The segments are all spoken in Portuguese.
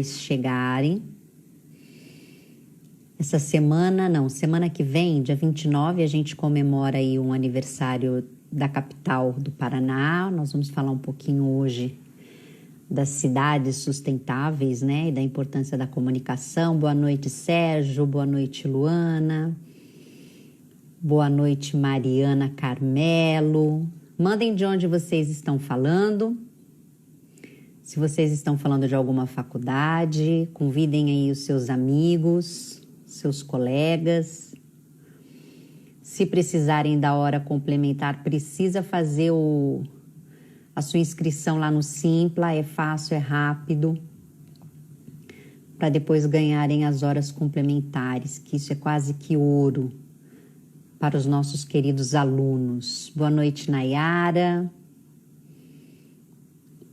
chegarem. Essa semana, não, semana que vem, dia 29, a gente comemora aí um aniversário da capital do Paraná. Nós vamos falar um pouquinho hoje das cidades sustentáveis, né, e da importância da comunicação. Boa noite, Sérgio. Boa noite, Luana. Boa noite, Mariana Carmelo. Mandem de onde vocês estão falando. Se vocês estão falando de alguma faculdade, convidem aí os seus amigos, seus colegas. Se precisarem da hora complementar, precisa fazer a sua inscrição lá no Simpla, é fácil, é rápido, para depois ganharem as horas complementares, que isso é quase que ouro para os nossos queridos alunos. Boa noite, Nayara.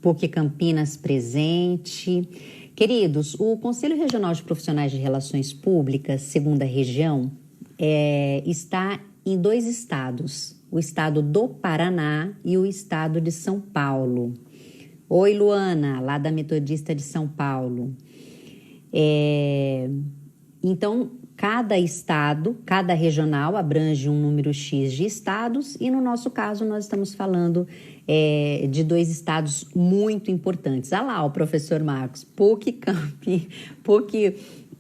PUC Campinas presente. Queridos, o Conselho Regional de Profissionais de Relações Públicas, segunda região, está em 2 estados, o estado do Paraná e o estado de São Paulo. Oi, Luana, lá da Metodista de São Paulo. Então, cada estado, cada regional abrange um número X de estados e, no nosso caso, nós estamos falando de 2 estados muito importantes. Ah lá, o professor Marcos, PUC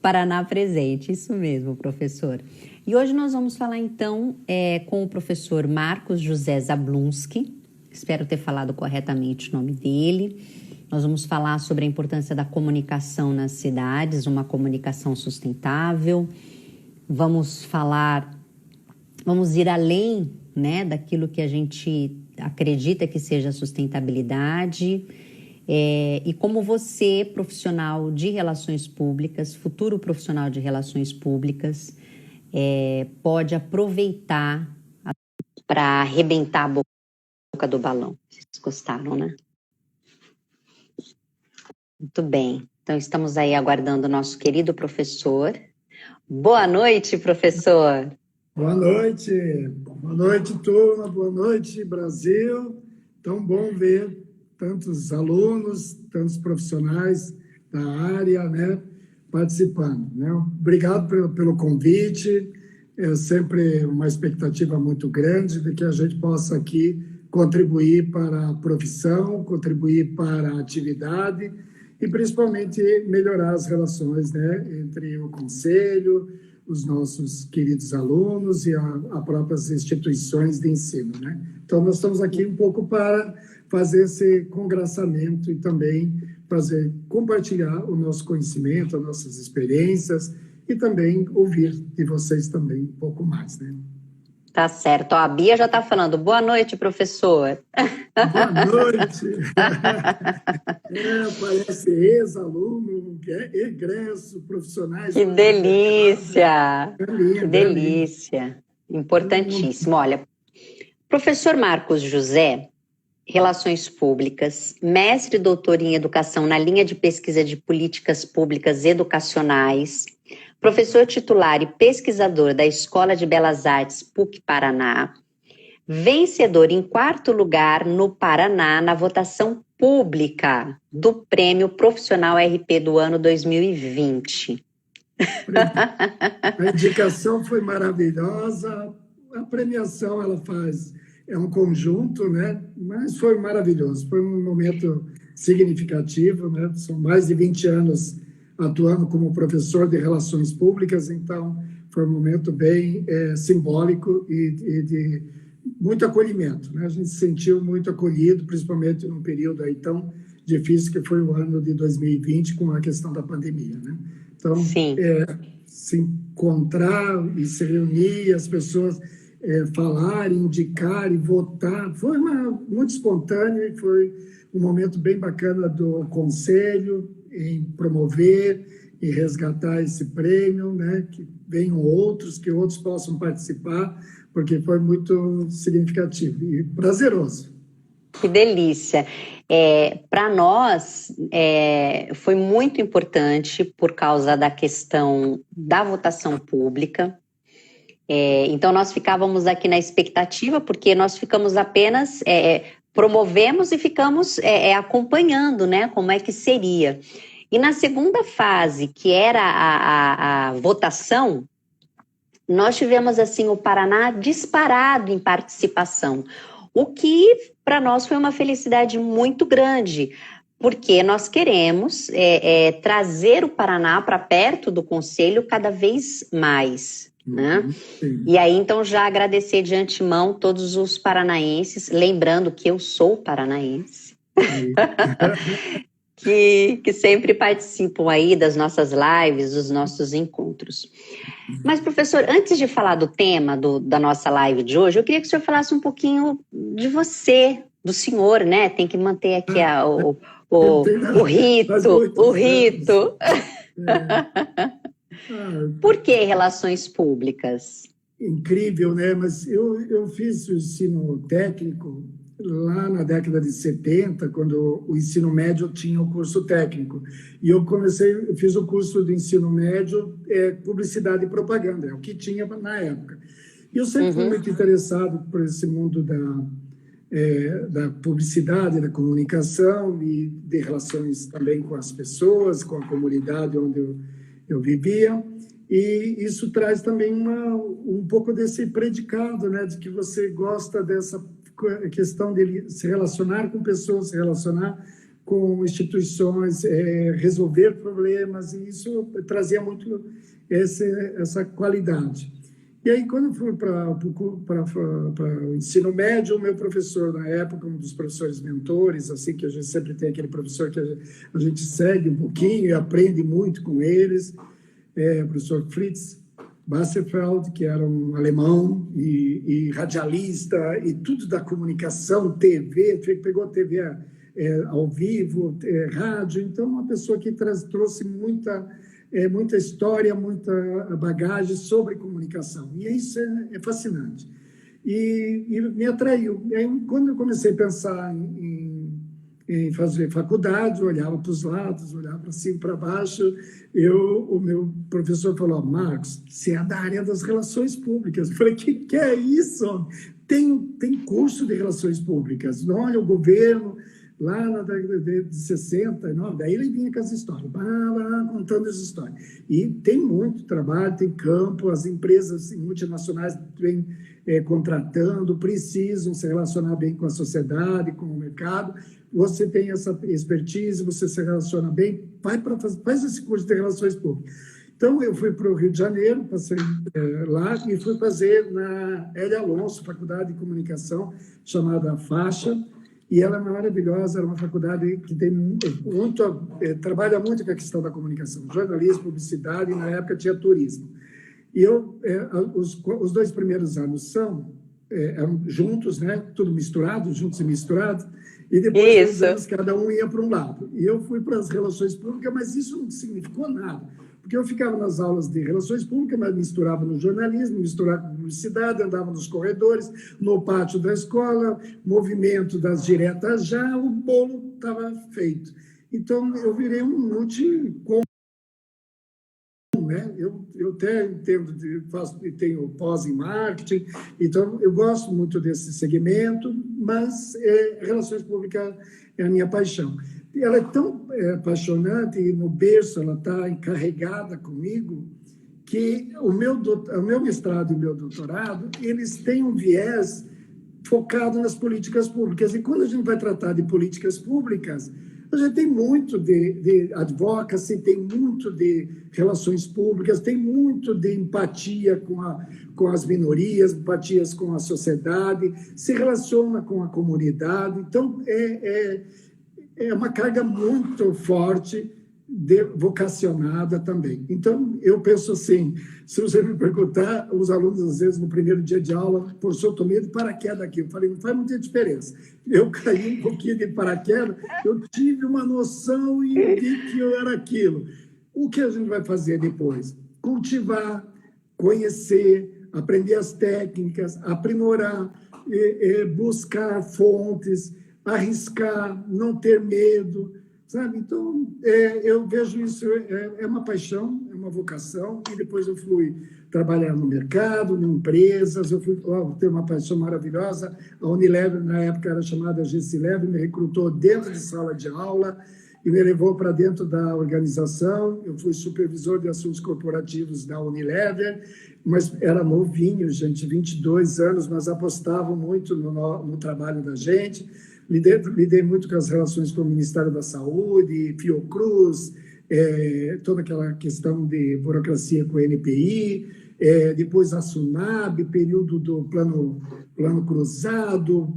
Paraná presente, isso mesmo, professor. E hoje nós vamos falar, então, com o professor Marcos José Zablunski, espero ter falado corretamente o nome dele. Nós vamos falar sobre a importância da comunicação nas cidades, uma comunicação sustentável. Vamos ir além, né, daquilo que a gente acredita que seja sustentabilidade. E como você, profissional de relações públicas, futuro profissional de relações públicas, pode aproveitar para arrebentar a boca do balão. Vocês gostaram, né? Muito bem. Então, estamos aí aguardando o nosso querido professor. Boa noite, professor. Boa noite. Boa noite, turma. Boa noite, Brasil. Tão bom ver tantos alunos, tantos profissionais da área, né, participando, né? Obrigado pelo convite. É sempre uma expectativa muito grande de que a gente possa aqui contribuir para a profissão, contribuir para a atividade e principalmente melhorar as relações, né, entre o conselho, os nossos queridos alunos e as próprias instituições de ensino, né? Então, nós estamos aqui um pouco para fazer esse congraçamento e também compartilhar o nosso conhecimento, as nossas experiências e também ouvir de vocês também um pouco mais, né? Tá certo. Ó, a Bia já está falando. Boa noite, professor. Boa noite. Parece ex-aluno, egresso, profissionais. Que delícia! Lindo, que delícia! Importantíssimo. Olha, professor Marcos José, Relações Públicas, mestre e doutor em Educação na linha de pesquisa de políticas públicas educacionais, professor titular e pesquisador da Escola de Belas Artes PUC Paraná, vencedor em 4º lugar no Paraná na votação pública do Prêmio Profissional RP do ano 2020. A indicação foi maravilhosa, a premiação é um conjunto, né? Mas foi maravilhoso, foi um momento significativo, né? São mais de 20 anos atuando como professor de relações públicas, então foi um momento bem simbólico e de muito acolhimento, né? A gente se sentiu muito acolhido, principalmente num período aí tão difícil que foi o ano de 2020 com a questão da pandemia, né? Então, se encontrar e se reunir, as pessoas falarem, indicarem, votar, foi muito espontâneo e foi um momento bem bacana do Conselho em promover e resgatar esse prêmio, né? Que venham outros, que outros possam participar, porque foi muito significativo e prazeroso. Que delícia! Para nós, foi muito importante por causa da questão da votação pública. Então, nós ficávamos aqui na expectativa, porque nós ficamos apenas, promovemos e ficamos acompanhando, né, como é que seria. E na segunda fase, que era a votação, nós tivemos assim o Paraná disparado em participação, o que para nós foi uma felicidade muito grande, porque nós queremos trazer o Paraná para perto do Conselho cada vez mais. Né? E aí, então, já agradecer de antemão todos os paranaenses, lembrando que eu sou paranaense, que sempre participam aí das nossas lives, dos nossos encontros. Mas, professor, antes de falar do tema da nossa live de hoje, eu queria que o senhor falasse um pouquinho de você, do senhor, né? Tem que manter aqui o rito. Por que relações públicas? Incrível, né? Mas eu fiz o ensino técnico lá na década de 70, quando o ensino médio tinha o curso técnico. E eu fiz o curso de ensino médio, publicidade e propaganda, é o que tinha na época. E eu sempre fui muito interessado por esse mundo da publicidade, da comunicação e de relações também com as pessoas, com a comunidade onde eu vivia. E isso traz também um pouco desse predicado, né, de que você gosta dessa questão de se relacionar com pessoas, se relacionar com instituições, resolver problemas, e isso trazia muito essa qualidade. E aí, quando eu fui para o ensino médio, o meu professor, na época, um dos professores mentores, assim, que a gente sempre tem aquele professor que a gente segue um pouquinho e aprende muito com eles, o professor Fritz Basserfeld, que era um alemão e radialista e tudo da comunicação, TV, pegou TV ao vivo, rádio, então uma pessoa que trouxe muita história, muita bagagem sobre comunicação, e isso é fascinante. E me atraiu. E aí, quando eu comecei a pensar em fazer faculdade, eu olhava para os lados, olhava para cima e para baixo, o meu professor falou: Marcos, você é da área das relações públicas. Eu falei: que é isso? Tem curso de relações públicas. Olha, o governo, lá na década de 60, daí ele vinha com as histórias, contando as histórias. E tem muito trabalho, tem campo, as empresas multinacionais vêm contratando, precisam se relacionar bem com a sociedade, com o mercado. Você tem essa expertise, você se relaciona bem, faz esse curso de relações públicas. Então, eu fui para o Rio de Janeiro, passei lá e fui fazer na Hélio Alonso, Faculdade de Comunicação, chamada Faixa, e ela é maravilhosa, é uma faculdade que tem trabalha muito com a questão da comunicação, jornalismo, publicidade, e na época tinha turismo. E os 2 primeiros anos são juntos, né? Tudo misturado, juntos e misturados, e depois dos anos cada um ia para um lado. E eu fui para as relações públicas, mas isso não significou nada, porque eu ficava nas aulas de relações públicas, mas misturava no jornalismo, misturava com publicidade, andava nos corredores, no pátio da escola, movimento das diretas já, o bolo estava feito. Então, eu virei um né? Eu até entendo, tenho pós em marketing, então eu gosto muito desse segmento, mas relações públicas é a minha paixão. Ela é tão apaixonante e no berço ela está encarregada comigo que o meu mestrado e o meu doutorado, eles têm um viés focado nas políticas públicas. E quando a gente vai tratar de políticas públicas, a gente tem muito de advocacy, tem muito de relações públicas, tem muito de empatia com as minorias, empatias com a sociedade, se relaciona com a comunidade. Então, é uma carga muito forte, vocacionada também. Então, eu penso assim, se você me perguntar, os alunos, às vezes, no primeiro dia de aula, professor, eu tomei de paraquedas aqui. Eu falei, não faz muita diferença. Eu caí um pouquinho de paraquedas, eu tive uma noção e vi que eu era aquilo. O que a gente vai fazer depois? Cultivar, conhecer, aprender as técnicas, aprimorar, buscar fontes, arriscar, não ter medo, sabe? Então, eu vejo isso, é uma paixão, é uma vocação, e depois eu fui trabalhar no mercado, em empresas, eu fui ter uma paixão maravilhosa. A Unilever, na época, era chamada Gessilever, me recrutou dentro de sala de aula, e me levou para dentro da organização. Eu fui supervisor de assuntos corporativos da Unilever, mas era novinho, gente, 22 anos, mas apostavam muito no trabalho da gente. Lidei muito com as relações com o Ministério da Saúde, Fiocruz, toda aquela questão de burocracia com o NPI, depois a SUNAB, período do plano cruzado.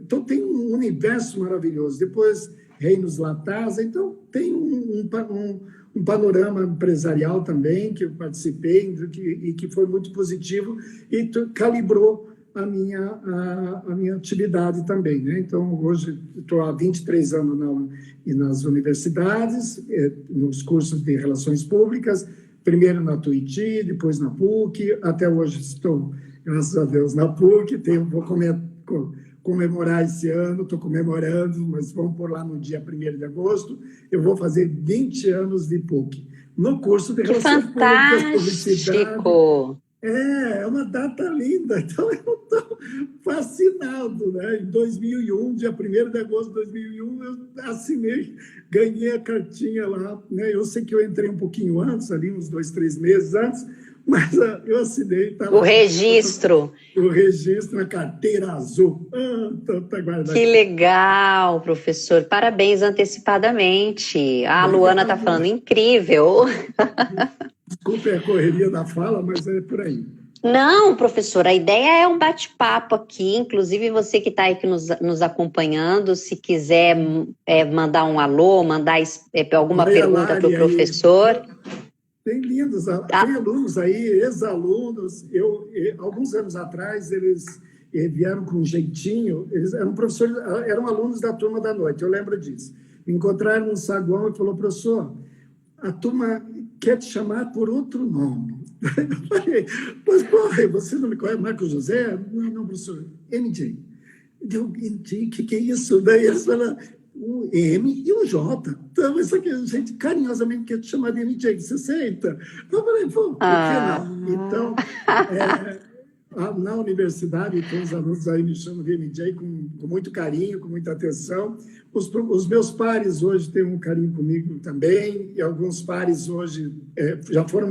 Então, tem um universo maravilhoso. Depois, Reinos Latasa. Então, tem um panorama empresarial também, que eu participei e que foi muito positivo e calibrou a minha atividade também, né? Então, hoje, estou há 23 anos nas universidades, nos cursos de Relações Públicas, primeiro na Tuiuti, depois na PUC, até hoje estou, graças a Deus, na PUC, vou comemorar esse ano, estou comemorando, mas vamos por lá no dia 1º de agosto, eu vou fazer 20 anos de PUC, no curso de Relações Públicas, Publicidade. É uma data linda, então eu estou fascinado, né? Em 2001, dia 1º de agosto de 2001, eu assinei, ganhei a cartinha lá, né? Eu sei que eu entrei um pouquinho antes, ali uns 2, 3 meses antes, mas eu assinei. O registro. O registro, a carteira azul. Tá guardado. Que legal, professor. Parabéns antecipadamente. A Luana está falando, incrível. Desculpe a correria da fala, mas é por aí. Não, professor, a ideia é um bate-papo aqui, inclusive você que está aí nos acompanhando, se quiser mandar um alô, mandar alguma pergunta para o professor. Tem lindos, tem alunos aí, ex-alunos. Alguns anos atrás, eles vieram com um jeitinho, eles eram professores, eram alunos da turma da noite, eu lembro disso. Me encontraram no saguão e falou, professor, a turma quer te chamar por outro nome. Eu falei, mas, porra, você não me conhece, Marcos José? Não, professor, MJ. Eu, MJ, o que é isso? Daí eles falaram, um M e um J. Então, isso aqui a gente carinhosamente quer te chamar de MJ, você aceita? Eu falei, pô, por que não? Então, na universidade, então, os alunos aí me chamam de MJ com muito carinho, com muita atenção. Os meus pares hoje têm um carinho comigo também, e alguns pares hoje já foram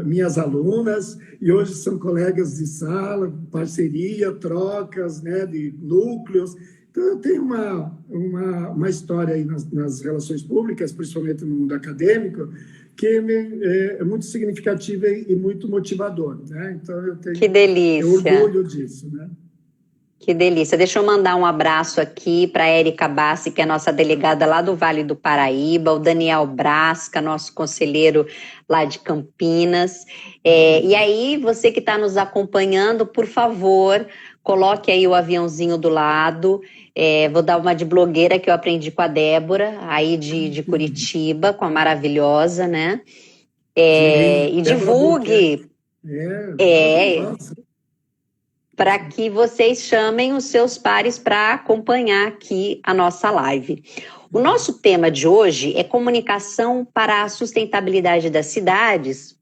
minhas alunas, e hoje são colegas de sala, parceria, trocas, né, de núcleos. Então, eu tenho uma história aí nas relações públicas, principalmente no mundo acadêmico, que é muito significativa e muito motivador, né? Então, eu tenho que delícia. Orgulho disso, né? Que delícia. Deixa eu mandar um abraço aqui para a Érica Bassi, que é nossa delegada lá do Vale do Paraíba, o Daniel Brasca, nosso conselheiro lá de Campinas. E aí, você que está nos acompanhando, por favor, coloque aí o aviãozinho do lado. Vou dar uma de blogueira que eu aprendi com a Débora, aí de Curitiba, com a maravilhosa, né? E divulgue. Para que vocês chamem os seus pares para acompanhar aqui a nossa live. O nosso tema de hoje é comunicação para a sustentabilidade das cidades,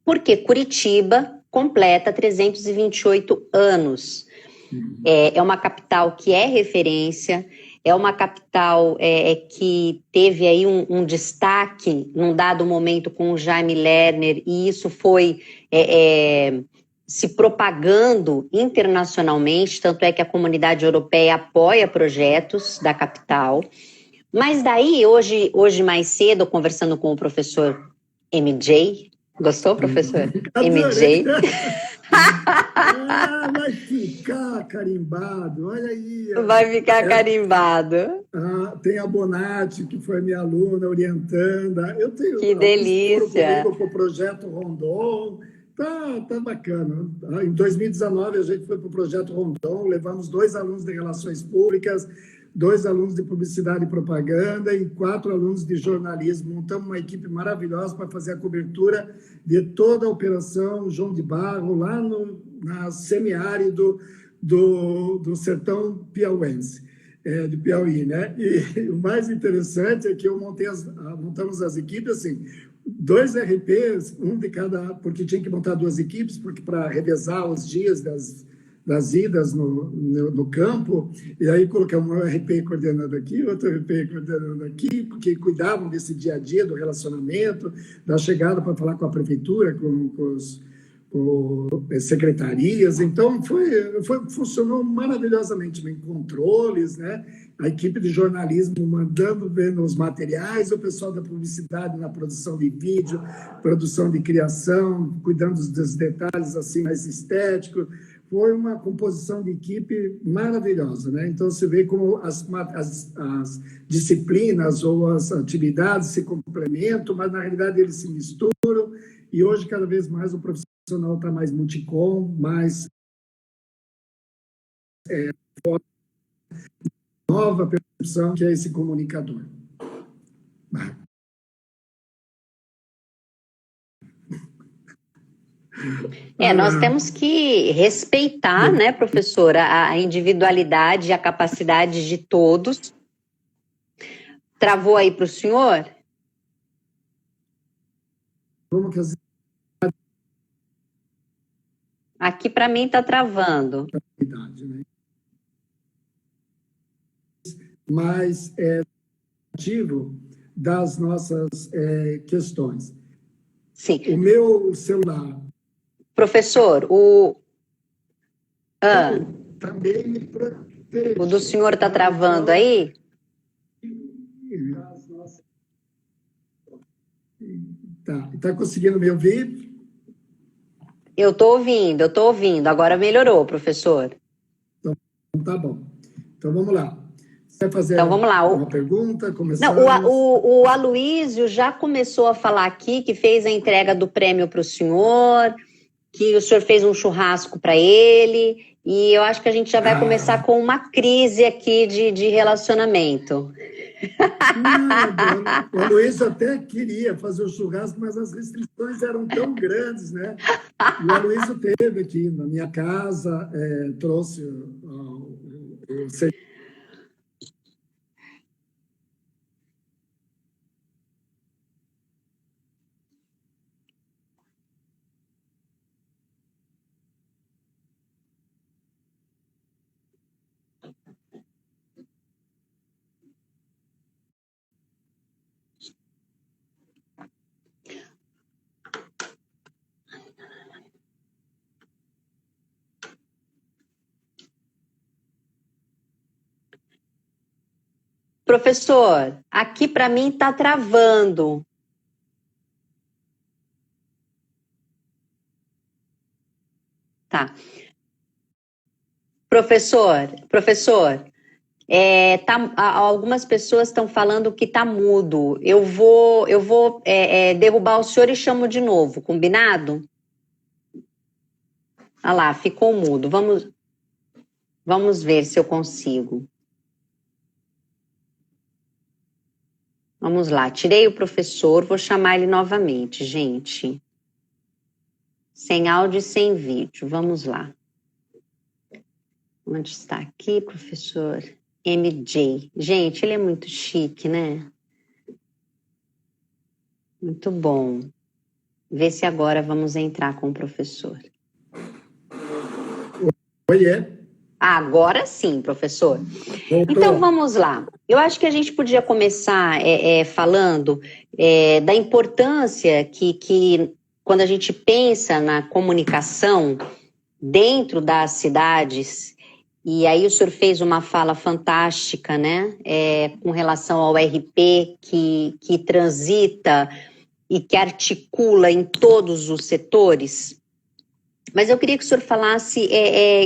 porque Curitiba completa 328 anos. É uma capital que é referência, é uma capital que teve aí um destaque num dado momento com o Jaime Lerner, e isso foi se propagando internacionalmente, tanto é que a comunidade europeia apoia projetos da capital. Mas daí, hoje mais cedo, conversando com o professor MJ, gostou, professor? MJ? Vai ficar carimbado, olha aí. Vai ficar carimbado. Tem a Bonatti, que foi minha aluna, orientando. Eu tenho, que delícia. Comigo para o projeto Rondon. Tá bacana. Em 2019, a gente foi para o projeto Rondon, levamos 2 alunos de Relações Públicas, 2 alunos de Publicidade e Propaganda e 4 alunos de Jornalismo. Montamos uma equipe maravilhosa para fazer a cobertura de toda a Operação João de Barro, lá na semiárido do sertão piauiense, de Piauí, né? E o mais interessante é que montamos as equipes assim, 2 RPs, um de cada, porque tinha que montar 2 equipes, porque para revezar os dias das idas no campo, e aí colocamos um RP coordenando aqui, outro RP coordenando aqui, porque cuidavam desse dia a dia, do relacionamento, da chegada para falar com a prefeitura, com secretarias. Então, funcionou maravilhosamente, em controles, né? A equipe de jornalismo mandando, vendo os materiais, o pessoal da publicidade na produção de vídeo, produção de criação, cuidando dos detalhes assim mais estéticos. Foi uma composição de equipe maravilhosa, né? Então, você vê como as disciplinas ou as atividades se complementam, mas, na realidade, eles se misturam, e hoje, cada vez mais, o profissional está mais multicom, mais nova percepção, que é esse comunicador. Nós temos que respeitar, né, professora, a individualidade e a capacidade de todos. Travou aí para o senhor? Como que as... Aqui para mim está travando. Né? Mas ativo das nossas questões. Sim. O meu celular... Professor, também me protege. O do senhor está travando aí? Tá conseguindo me ouvir? Eu estou ouvindo. Agora melhorou, professor. Então, tá bom. Então, vamos lá. Você vai fazer uma pergunta? Começamos? Não, o Aloísio já começou a falar aqui que fez a entrega do prêmio para o senhor, que o senhor fez um churrasco para ele, e eu acho que a gente já vai começar com uma crise aqui de relacionamento. O Aloysio até queria fazer o churrasco, mas as restrições eram tão grandes, né? E o Aloysio teve aqui na minha casa, trouxe o Professor, aqui para mim está travando. Tá. Professor, algumas pessoas estão falando que está mudo. Eu vou derrubar o senhor e chamo de novo, combinado? Ah lá, ficou mudo. Vamos ver se eu consigo. Vamos lá, tirei o professor, vou chamar ele novamente, gente. Sem áudio e sem vídeo, vamos lá. Onde está aqui, professor? MJ. Gente, ele é muito chique, né? Muito bom. Vê se agora vamos entrar com o professor. Oiê. Agora sim, professor. Voltou. Então, vamos lá. Eu acho que a gente podia começar falando da importância que quando a gente pensa na comunicação dentro das cidades, e aí o senhor fez uma fala fantástica, né, com relação ao RP que transita e que articula em todos os setores. Mas eu queria que o senhor falasse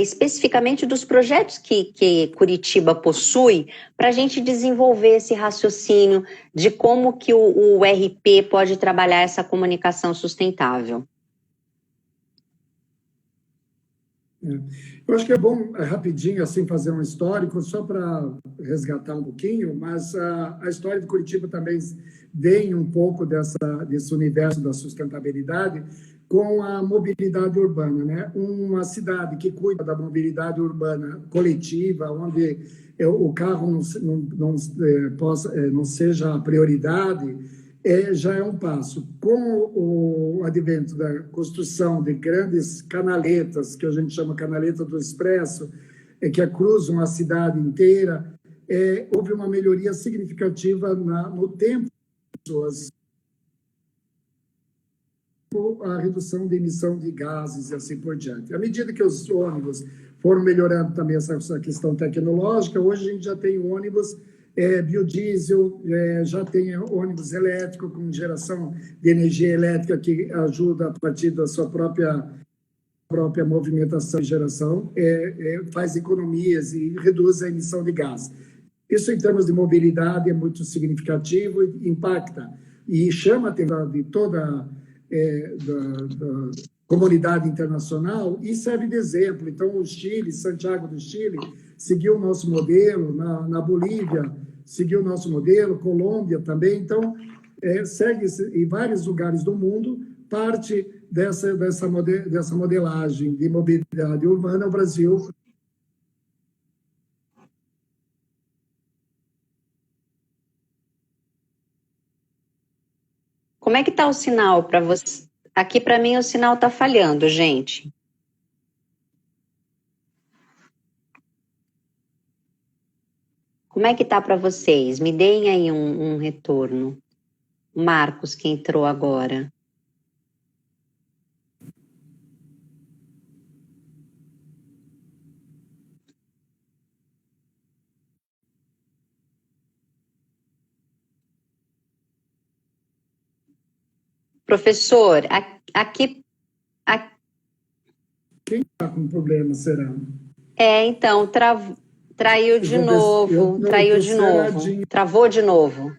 especificamente dos projetos que Curitiba possui para a gente desenvolver esse raciocínio de como que o RP pode trabalhar essa comunicação sustentável. Eu acho que é bom, rapidinho, assim, fazer um histórico, só para resgatar um pouquinho, mas a história de Curitiba também vem um pouco desse universo da sustentabilidade, com a mobilidade urbana, né? Uma cidade que cuida da mobilidade urbana coletiva, onde o carro não seja a prioridade, já é um passo. Com o advento da construção de grandes canaletas, que a gente chama canaleta do Expresso, que cruzam a cidade inteira, houve uma melhoria significativa no tempo das pessoas, a redução de emissão de gases e assim por diante. À medida que os ônibus foram melhorando também essa questão tecnológica, hoje a gente já tem ônibus biodiesel, já tem ônibus elétrico com geração de energia elétrica que ajuda a partir da sua própria movimentação e geração, faz economias e reduz a emissão de gás. Isso, em termos de mobilidade, é muito significativo e impacta e chama a atenção de toda da comunidade internacional e serve de exemplo. Então, o Chile, Santiago do Chile, seguiu o nosso modelo, na Bolívia, seguiu o nosso modelo, Colômbia também. Então, segue em vários lugares do mundo, parte dessa modelagem de mobilidade urbana ao Brasil. Como é que está o sinal para você? Aqui para mim o sinal está falhando, gente. Como é que está para vocês? Me deem aí um retorno. Marcos, que entrou agora. Professor, aqui... Quem está com problema, será? Então, traiu de novo, traiu de novo, travou de novo.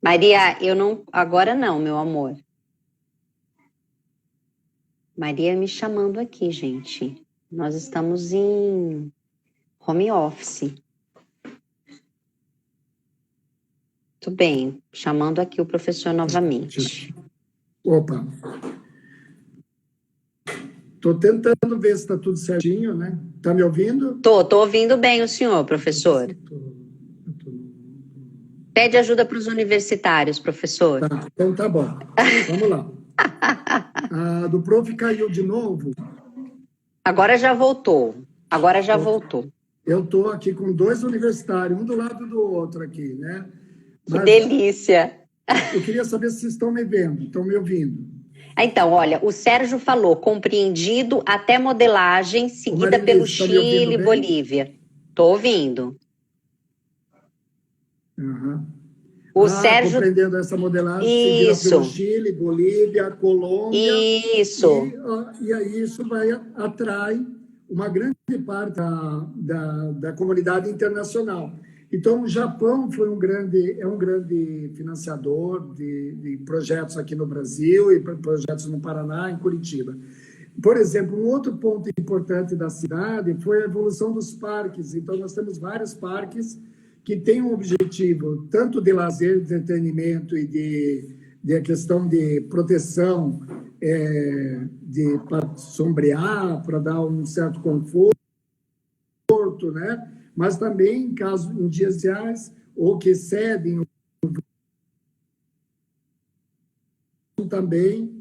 Maria, agora não, meu amor. Maria me chamando aqui, gente. Nós estamos em home office. Tudo bem, chamando aqui o professor novamente. Opa. Estou tentando ver se está tudo certinho, né? Está me ouvindo? Tô ouvindo bem o senhor, professor. Pede ajuda para os universitários, professor. Tá, então tá bom. Vamos lá. A do prof caiu de novo. Agora já voltou. Voltou. Eu estou aqui com 2 universitários, um do lado do outro aqui, né? Que delícia! Eu queria saber se vocês estão me vendo, estão me ouvindo. Então, olha, o Sérgio falou, compreendido até modelagem, seguida pelo Chile e Bolívia. Estou ouvindo. Uhum. O Sérgio... Compreendendo essa modelagem, seguida pelo Chile, Bolívia, Colômbia. Isso. E aí isso atrai uma grande parte da comunidade internacional. Então, o Japão é um grande financiador de projetos aqui no Brasil e projetos no Paraná, em Curitiba. Por exemplo, um outro ponto importante da cidade foi a evolução dos parques. Então, nós temos vários parques que têm um objetivo tanto de lazer, de entretenimento e de a questão de proteção, para sombrear, para dar um certo conforto, né? Mas também em dias reais, ou que cedem também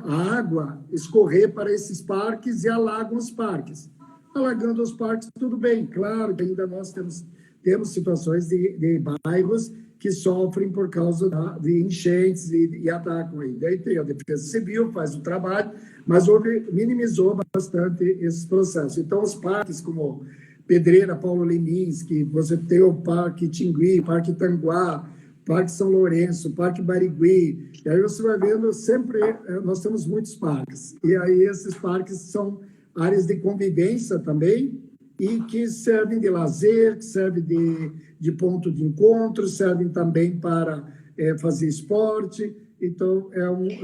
a água escorrer para esses parques e alagam os parques. Alagando os parques, tudo bem. Claro que ainda nós temos situações de bairros que sofrem por causa de enchentes e atacam aí. Daí tem a Defesa Civil, faz o trabalho, mas minimizou bastante esses processos. Então, os parques como Pedreira, Paulo Leminski, você tem o Parque Tingui, Parque Tanguá, Parque São Lourenço, Parque Barigui, e aí você vai vendo sempre, nós temos muitos parques, e aí esses parques são áreas de convivência também, e que servem de lazer, que servem de ponto de encontro, servem também para fazer esporte, então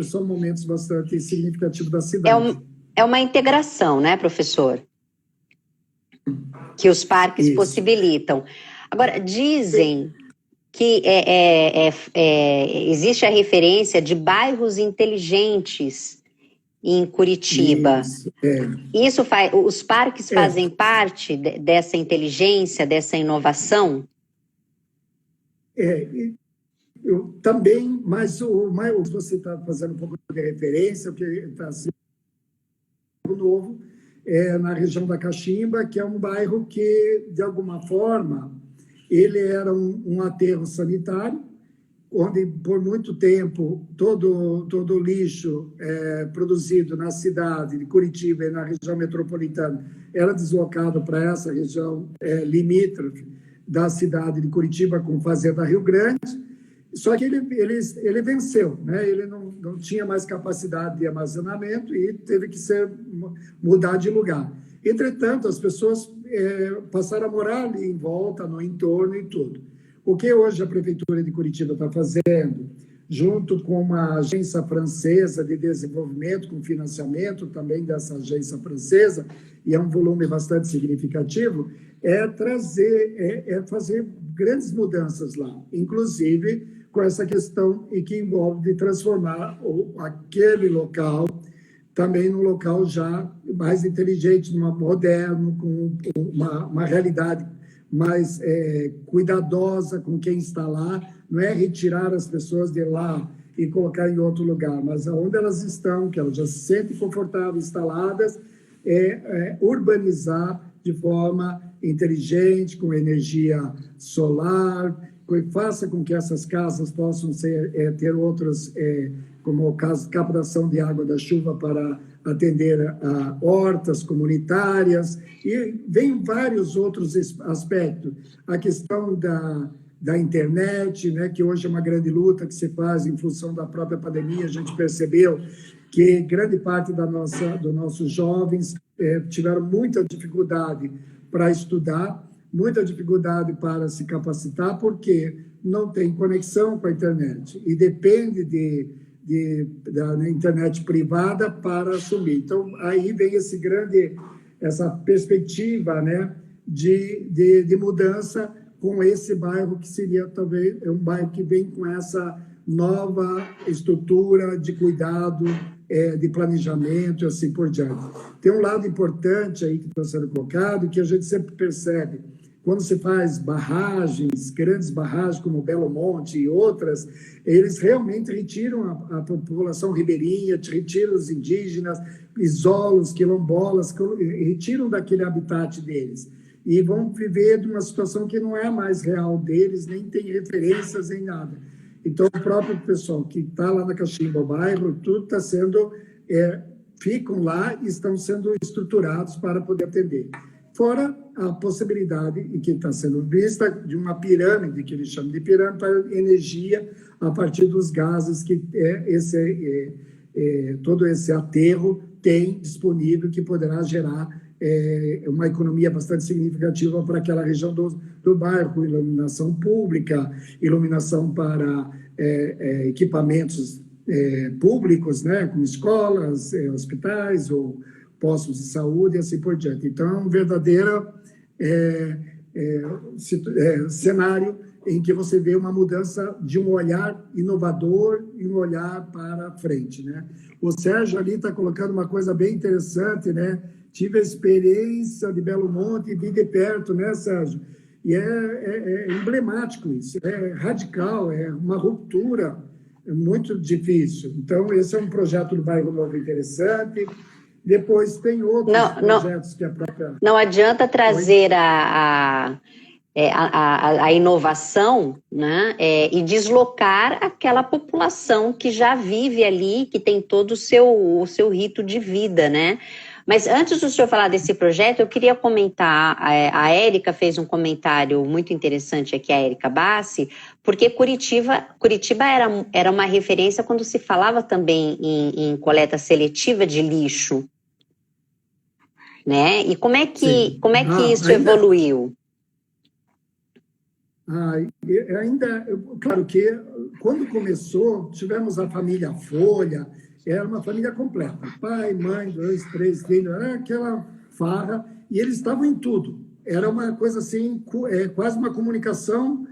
são momentos bastante significativos da cidade. É uma integração, né, professor? Que os parques possibilitam. Agora, dizem que existe a referência de bairros inteligentes em Curitiba. Isso, os parques fazem parte dessa inteligência, dessa inovação? Eu também, mas você está fazendo um pouco de referência, o que está sendo novo na região da Caximba, que é um bairro que, de alguma forma, ele era um aterro sanitário, onde, por muito tempo, todo o lixo produzido na cidade de Curitiba e na região metropolitana era deslocado para essa região limítrofe da cidade de Curitiba com Fazenda Rio Grande, só que ele venceu, né? Ele não tinha mais capacidade de armazenamento e teve que mudar de lugar. Entretanto, as pessoas passaram a morar ali em volta, no entorno e tudo. O que hoje a Prefeitura de Curitiba está fazendo, junto com uma agência francesa de desenvolvimento, com financiamento também dessa agência francesa, e é um volume bastante significativo, é fazer grandes mudanças lá, inclusive com essa questão e que envolve de transformar aquele local também num local já mais inteligente, moderno, com uma realidade mais cuidadosa com quem está lá, não é retirar as pessoas de lá e colocar em outro lugar, mas onde elas estão, que elas já se sentem confortáveis, instaladas, urbanizar de forma inteligente, com energia solar, que faça com que essas casas possam ter outras, como o caso de captação de água da chuva para atender a hortas comunitárias, e vem vários outros aspectos. A questão da internet, né, que hoje é uma grande luta que se faz em função da própria pandemia. A gente percebeu que grande parte dos nossos jovens tiveram muita dificuldade para estudar, muita dificuldade para se capacitar, porque não tem conexão com a internet e depende da internet privada para assumir. Então, aí vem essa perspectiva, né, de mudança com esse bairro, que seria talvez um bairro que vem com essa nova estrutura de cuidado, de planejamento e assim por diante. Tem um lado importante aí que está sendo colocado, que a gente sempre percebe. Quando se faz barragens, grandes barragens como Belo Monte e outras, eles realmente retiram a população ribeirinha, retiram os indígenas, isolam os quilombolas, retiram daquele habitat deles. E vão viver de uma situação que não é mais real deles, nem tem referências, nem nada. Então, o próprio pessoal que está lá na Caximba, o bairro, tudo está sendo... ficam lá e estão sendo estruturados para poder atender. Fora a possibilidade, e que está sendo vista, de uma pirâmide, que eles chamam de pirâmide, para energia a partir dos gases que todo esse aterro tem disponível, que poderá gerar uma economia bastante significativa para aquela região do bairro, com iluminação pública, iluminação para equipamentos públicos, né, como escolas, hospitais ou postos de saúde e assim por diante. Então, é um verdadeiro cenário em que você vê uma mudança de um olhar inovador e um olhar para frente, né? O Sérgio ali está colocando uma coisa bem interessante, né? Tive a experiência de Belo Monte e vi de perto, né, Sérgio? E é emblemático isso, é radical, é uma ruptura, é muito difícil. Então, esse é um projeto do Bairro Novo interessante. Depois tem outros projetos que a própria... Não adianta trazer a inovação, né, e deslocar aquela população que já vive ali, que tem todo o seu rito de vida, né? Mas antes do senhor falar desse projeto, eu queria comentar, a Érica fez um comentário muito interessante aqui, a Érica Bassi, porque Curitiba era uma referência quando se falava também em coleta seletiva de lixo, né? E como é que isso evoluiu? Claro que quando começou, tivemos a família Folha, era uma família completa, pai, mãe, 2, 3 filhos, era aquela farra, e eles estavam em tudo. Era uma coisa assim, quase uma comunicação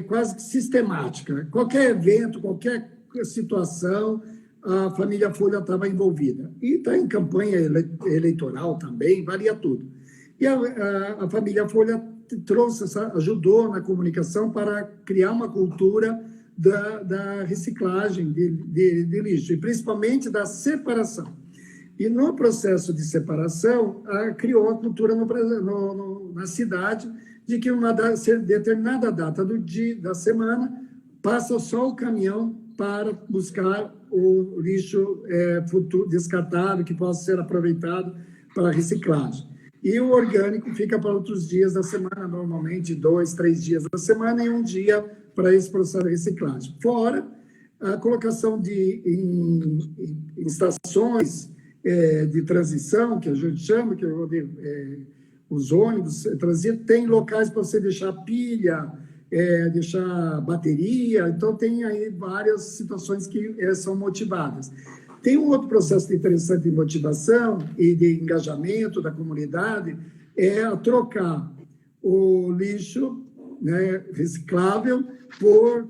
quase que sistemática. Qualquer evento, qualquer situação, a família Folha estava envolvida. E está em campanha eleitoral também, varia tudo. E a família Folha ajudou na comunicação para criar uma cultura da reciclagem de lixo, e principalmente da separação. E no processo de separação, criou a cultura na cidade de que uma determinada data da semana passa só o caminhão para buscar o lixo descartável que possa ser aproveitado para reciclagem. E o orgânico fica para outros dias da semana, normalmente 2, 3 dias da semana e um dia para esse processo de reciclagem. Fora a colocação em estações de transição, que a gente chama, que os ônibus transitam, tem locais para você deixar pilha, deixar bateria, então tem aí várias situações que são motivadas. Tem um outro processo interessante de motivação e de engajamento da comunidade, trocar o lixo, né, reciclável por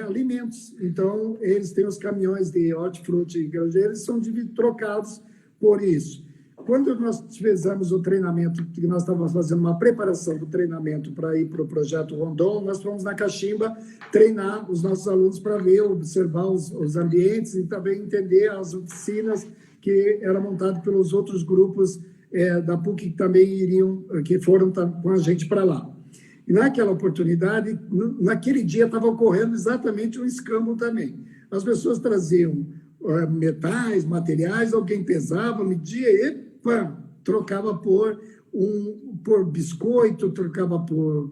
alimentos. Então, eles têm os caminhões de hortifruti e granjeiros, são trocados por isso. Quando nós fizemos o treinamento, que nós estávamos fazendo uma preparação do treinamento para ir para o Projeto Rondon, nós fomos na Caximba treinar os nossos alunos para ver, observar os ambientes e também entender as oficinas que eram montadas pelos outros grupos da PUC que foram com a gente para lá. E naquela oportunidade, naquele dia estava ocorrendo exatamente um escambo também. As pessoas traziam metais, materiais, alguém pesava, media e trocava por biscoito, trocava por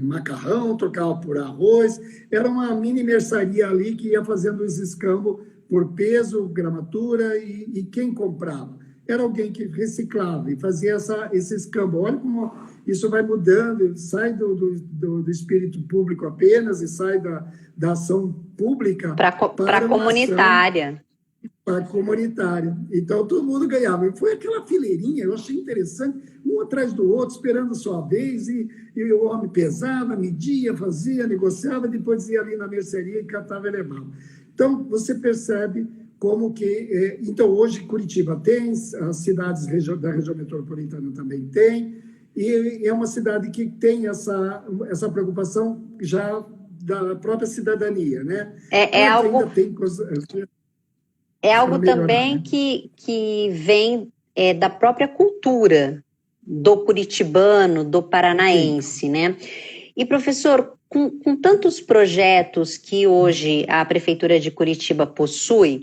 macarrão, trocava por arroz. Era uma mini mercearia ali que ia fazendo esse escambo por peso, gramatura e quem comprava. Era alguém que reciclava e fazia esse escambo. Olha como isso vai mudando, sai do espírito público apenas e sai da ação pública para a comunitária. Para a comunitária. Então, todo mundo ganhava. E foi aquela fileirinha, eu achei interessante, um atrás do outro, esperando a sua vez, e o homem pesava, media, fazia, negociava, depois ia ali na mercearia e catava e levava. Então, você percebe como que... Então, hoje, Curitiba tem, as cidades da região metropolitana também tem, e é uma cidade que tem essa preocupação já da própria cidadania, né? Ainda tem coisa... É algo também, né, que vem da própria cultura do curitibano, do paranaense, sim, né? E, professor, com tantos projetos que hoje a Prefeitura de Curitiba possui,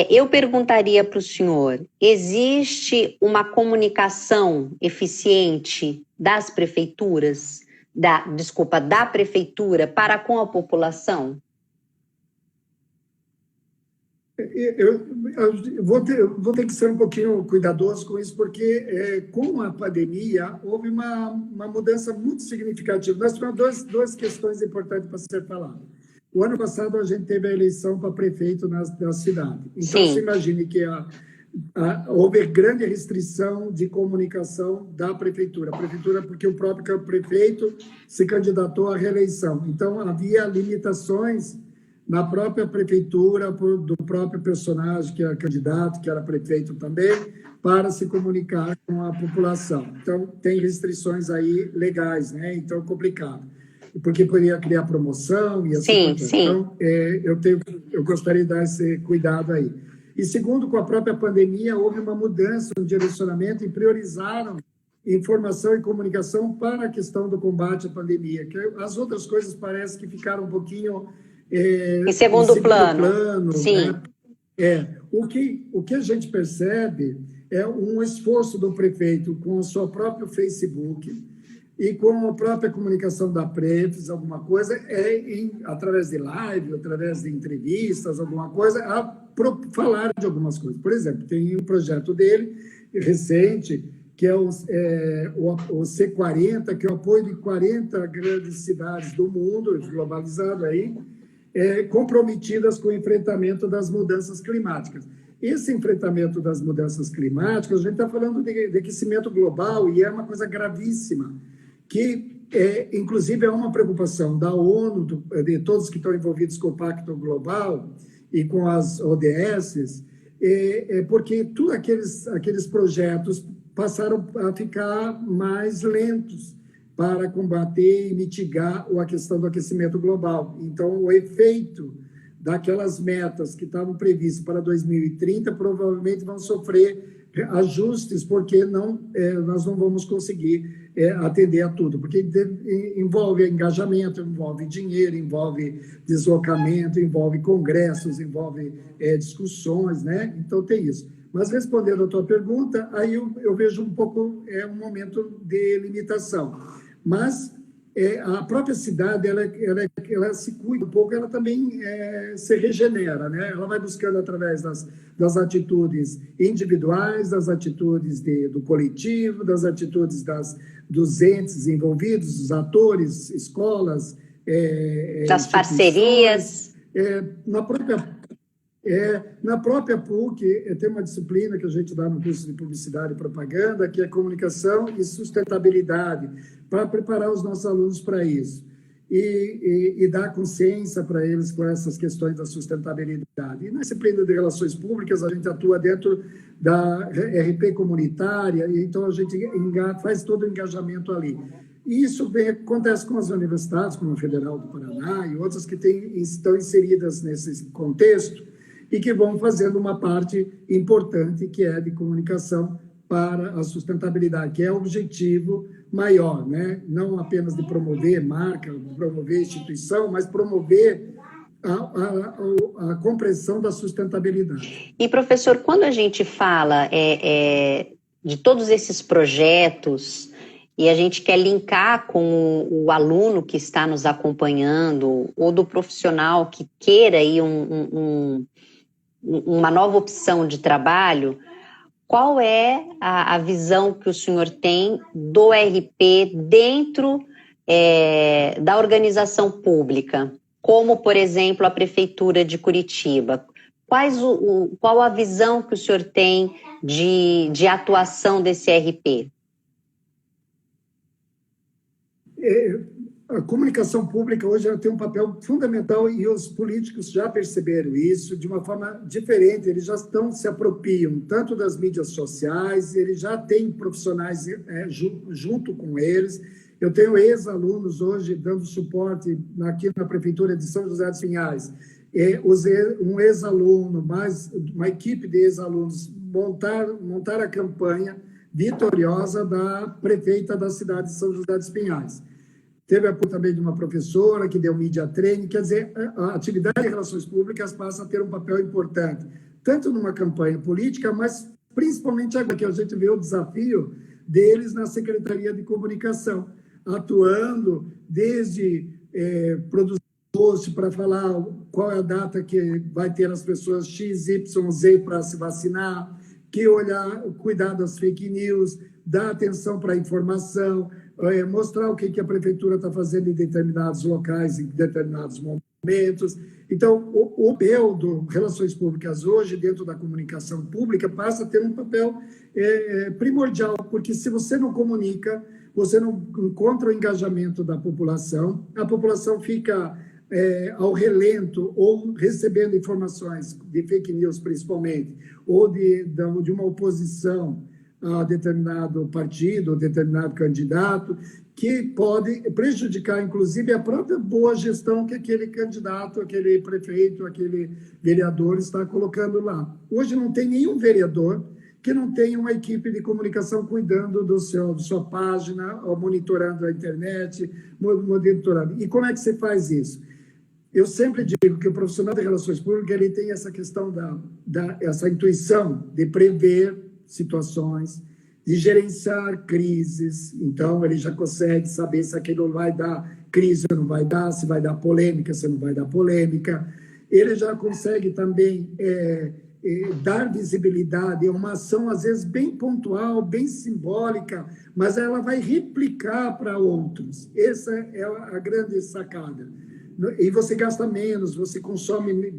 eu perguntaria para o senhor, existe uma comunicação eficiente das prefeituras, da Prefeitura para com a população? Eu vou ter que ser um pouquinho cuidadoso com isso, porque com a pandemia houve uma mudança muito significativa. Nós tivemos duas questões importantes para ser faladas. O ano passado a gente teve a eleição para prefeito na cidade. Então, você imagine que houve grande restrição de comunicação da prefeitura. A prefeitura, porque o próprio prefeito se candidatou à reeleição. Então, havia limitações na própria prefeitura, do próprio personagem que era candidato, que era prefeito também, para se comunicar com a população. Então, tem restrições aí legais, né? Então, é complicado. Porque poderia criar promoção e assim. Sim. Então, eu gostaria de dar esse cuidado aí. E segundo, com a própria pandemia, houve uma mudança no direcionamento e priorizaram informação e comunicação para a questão do combate à pandemia. Que as outras coisas parece que ficaram um pouquinho... em segundo plano. Sim. Né? O que a gente percebe é um esforço do prefeito com o seu próprio Facebook e com a própria comunicação da Prefis, alguma coisa, através de live, através de entrevistas, alguma coisa, falar de algumas coisas. Por exemplo, tem um projeto dele, recente, que é o C40, que é o apoio de 40 grandes cidades do mundo, globalizado aí, comprometidas com o enfrentamento das mudanças climáticas. Esse enfrentamento das mudanças climáticas, a gente está falando de aquecimento global e é uma coisa gravíssima, que inclusive é uma preocupação da ONU, de todos que estão envolvidos com o Pacto Global, e com as ODSs, porque todos aqueles projetos passaram a ficar mais lentos para combater e mitigar a questão do aquecimento global. Então, o efeito daquelas metas que estavam previstas para 2030 provavelmente vão sofrer ajustes, porque nós não vamos conseguir atender a tudo, porque envolve engajamento, envolve dinheiro, envolve deslocamento, envolve congressos, envolve discussões, né? Então, tem isso. Mas, respondendo a tua pergunta, aí eu vejo um pouco um momento de limitação. Mas a própria cidade, ela se cuida um pouco, ela também se regenera, né? Ela vai buscando através das atitudes individuais, das atitudes do coletivo, das atitudes dos entes envolvidos, dos atores, escolas, das parcerias. Na própria PUC, tem uma disciplina que a gente dá no curso de Publicidade e Propaganda, que é Comunicação e Sustentabilidade, para preparar os nossos alunos para isso. E dar consciência para eles com essas questões da sustentabilidade. E na disciplina de Relações Públicas, a gente atua dentro da RP comunitária, então a gente faz todo o engajamento ali. E isso acontece com as universidades, como a Federal do Paraná e outras que estão inseridas nesse contexto, e que vão fazendo uma parte importante, que é de comunicação para a sustentabilidade, que é o objetivo maior, né? Não apenas de promover marca, promover instituição, mas promover a compreensão da sustentabilidade. E, professor, quando a gente fala de todos esses projetos e a gente quer linkar com o aluno que está nos acompanhando ou do profissional que queira aí uma nova opção de trabalho, qual é a visão que o senhor tem do RP dentro da organização pública, como, por exemplo, a Prefeitura de Curitiba? Qual a visão que o senhor tem de atuação desse RP? A comunicação pública hoje ela tem um papel fundamental e os políticos já perceberam isso de uma forma diferente. Eles já se apropriam tanto das mídias sociais, eles já têm profissionais junto com eles. Eu tenho ex-alunos hoje dando suporte aqui na Prefeitura de São José dos Pinhais. Um ex-aluno, mais uma equipe de ex-alunos montar a campanha vitoriosa da prefeita da cidade de São José dos Pinhais. Teve apoio também de uma professora que deu media training, quer dizer, a atividade de relações públicas passa a ter um papel importante, tanto numa campanha política, mas principalmente agora que a gente vê o desafio deles na Secretaria de Comunicação, atuando desde produzir post para falar qual é a data que vai ter as pessoas X, Y, Z para se vacinar, cuidar das fake news, dar atenção para a informação, mostrar o que a prefeitura está fazendo em determinados locais, em determinados momentos. Então, o papel do Relações Públicas hoje, dentro da comunicação pública, passa a ter um papel primordial, porque se você não comunica, você não encontra o engajamento da população, a população fica ao relento ou recebendo informações de fake news, principalmente, ou de uma oposição a determinado partido, determinado candidato, que pode prejudicar, inclusive, a própria boa gestão que aquele candidato, aquele prefeito, aquele vereador está colocando lá. Hoje não tem nenhum vereador que não tenha uma equipe de comunicação cuidando da sua página, monitorando a internet, monitorando. E como é que você faz isso? Eu sempre digo que o profissional de relações públicas ele tem essa questão essa intuição de prever situações, de gerenciar crises. Então, ele já consegue saber se aquilo vai dar crise ou não vai dar, se vai dar polêmica, se não vai dar polêmica. Ele já consegue também dar visibilidade a uma ação, às vezes, bem pontual, bem simbólica, mas ela vai replicar para outros. Essa é a grande sacada. E você gasta menos, você consome,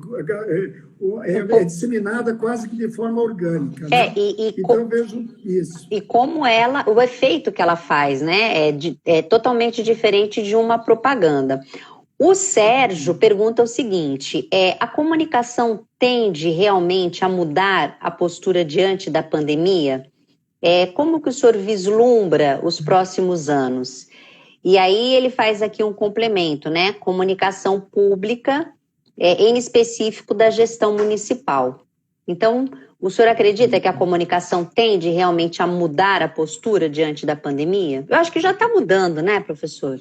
disseminada quase que de forma orgânica. Né? Então, eu vejo isso. E como o efeito que ela faz, né, é totalmente diferente de uma propaganda. O Sérgio pergunta o seguinte, a comunicação tende realmente a mudar a postura diante da pandemia? Como que o senhor vislumbra os próximos anos? E aí ele faz aqui um complemento, né? Comunicação pública, em específico da gestão municipal. Então, o senhor acredita que a comunicação tende realmente a mudar a postura diante da pandemia? Eu acho que já está mudando, né, professor?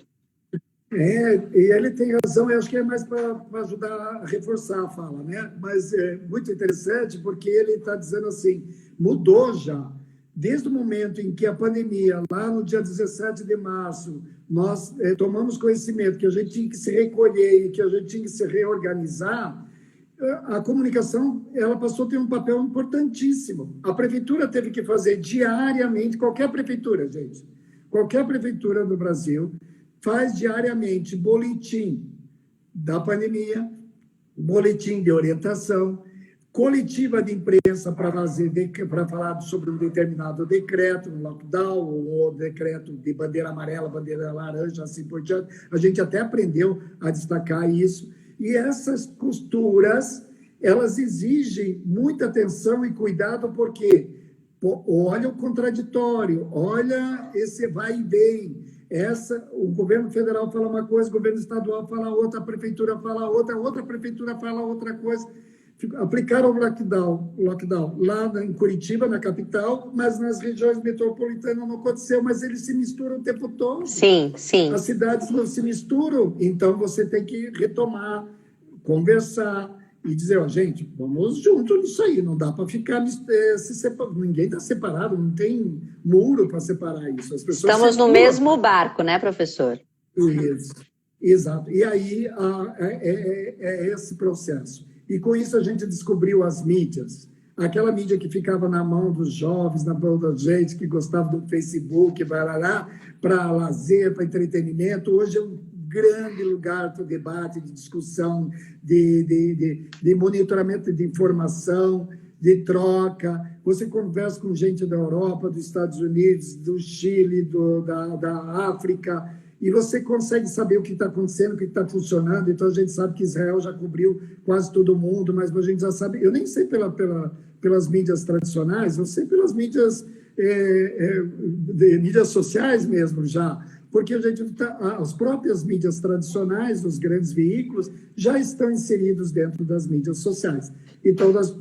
E ele tem razão, eu acho que é mais para ajudar a reforçar a fala, né? Mas é muito interessante porque ele está dizendo assim, mudou já. Desde o momento em que a pandemia, lá no dia 17 de março, nós tomamos conhecimento que a gente tinha que se recolher e que a gente tinha que se reorganizar, a comunicação ela passou a ter um papel importantíssimo. A prefeitura teve que fazer diariamente, qualquer prefeitura, gente, qualquer prefeitura do Brasil, faz diariamente boletim da pandemia, boletim de orientação, coletiva de imprensa para falar sobre um determinado decreto, um lockdown, ou decreto de bandeira amarela, bandeira laranja, assim por diante. A gente até aprendeu a destacar isso. E essas costuras, elas exigem muita atenção e cuidado, porque olha o contraditório, olha esse vai e vem. O governo federal fala uma coisa, o governo estadual fala outra, a prefeitura fala outra prefeitura fala outra coisa. Aplicaram o lockdown lá em Curitiba, na capital, mas nas regiões metropolitanas não aconteceu, mas eles se misturam o tempo todo. Sim, sim. As cidades não se misturam, então você tem que retomar, conversar e dizer, gente, vamos junto nisso aí, não dá para ficar se separando, ninguém está separado, não tem muro para separar isso. As pessoas estamos no mesmo barco, né, professor? Isso, exato. E aí é esse processo. E com isso a gente descobriu as mídias. Aquela mídia que ficava na mão dos jovens, na mão da gente que gostava do Facebook, para lazer, para entretenimento, hoje é um grande lugar para debate, de discussão, de monitoramento de informação, de troca. Você conversa com gente da Europa, dos Estados Unidos, do Chile, da África, e você consegue saber o que está acontecendo, o que está funcionando. Então, a gente sabe que Israel já cobriu quase todo mundo, mas a gente já sabe... Eu nem sei pelas mídias tradicionais, eu sei pelas mídias, mídias sociais mesmo já, porque as próprias mídias tradicionais, os grandes veículos, já estão inseridos dentro das mídias sociais. Então, nós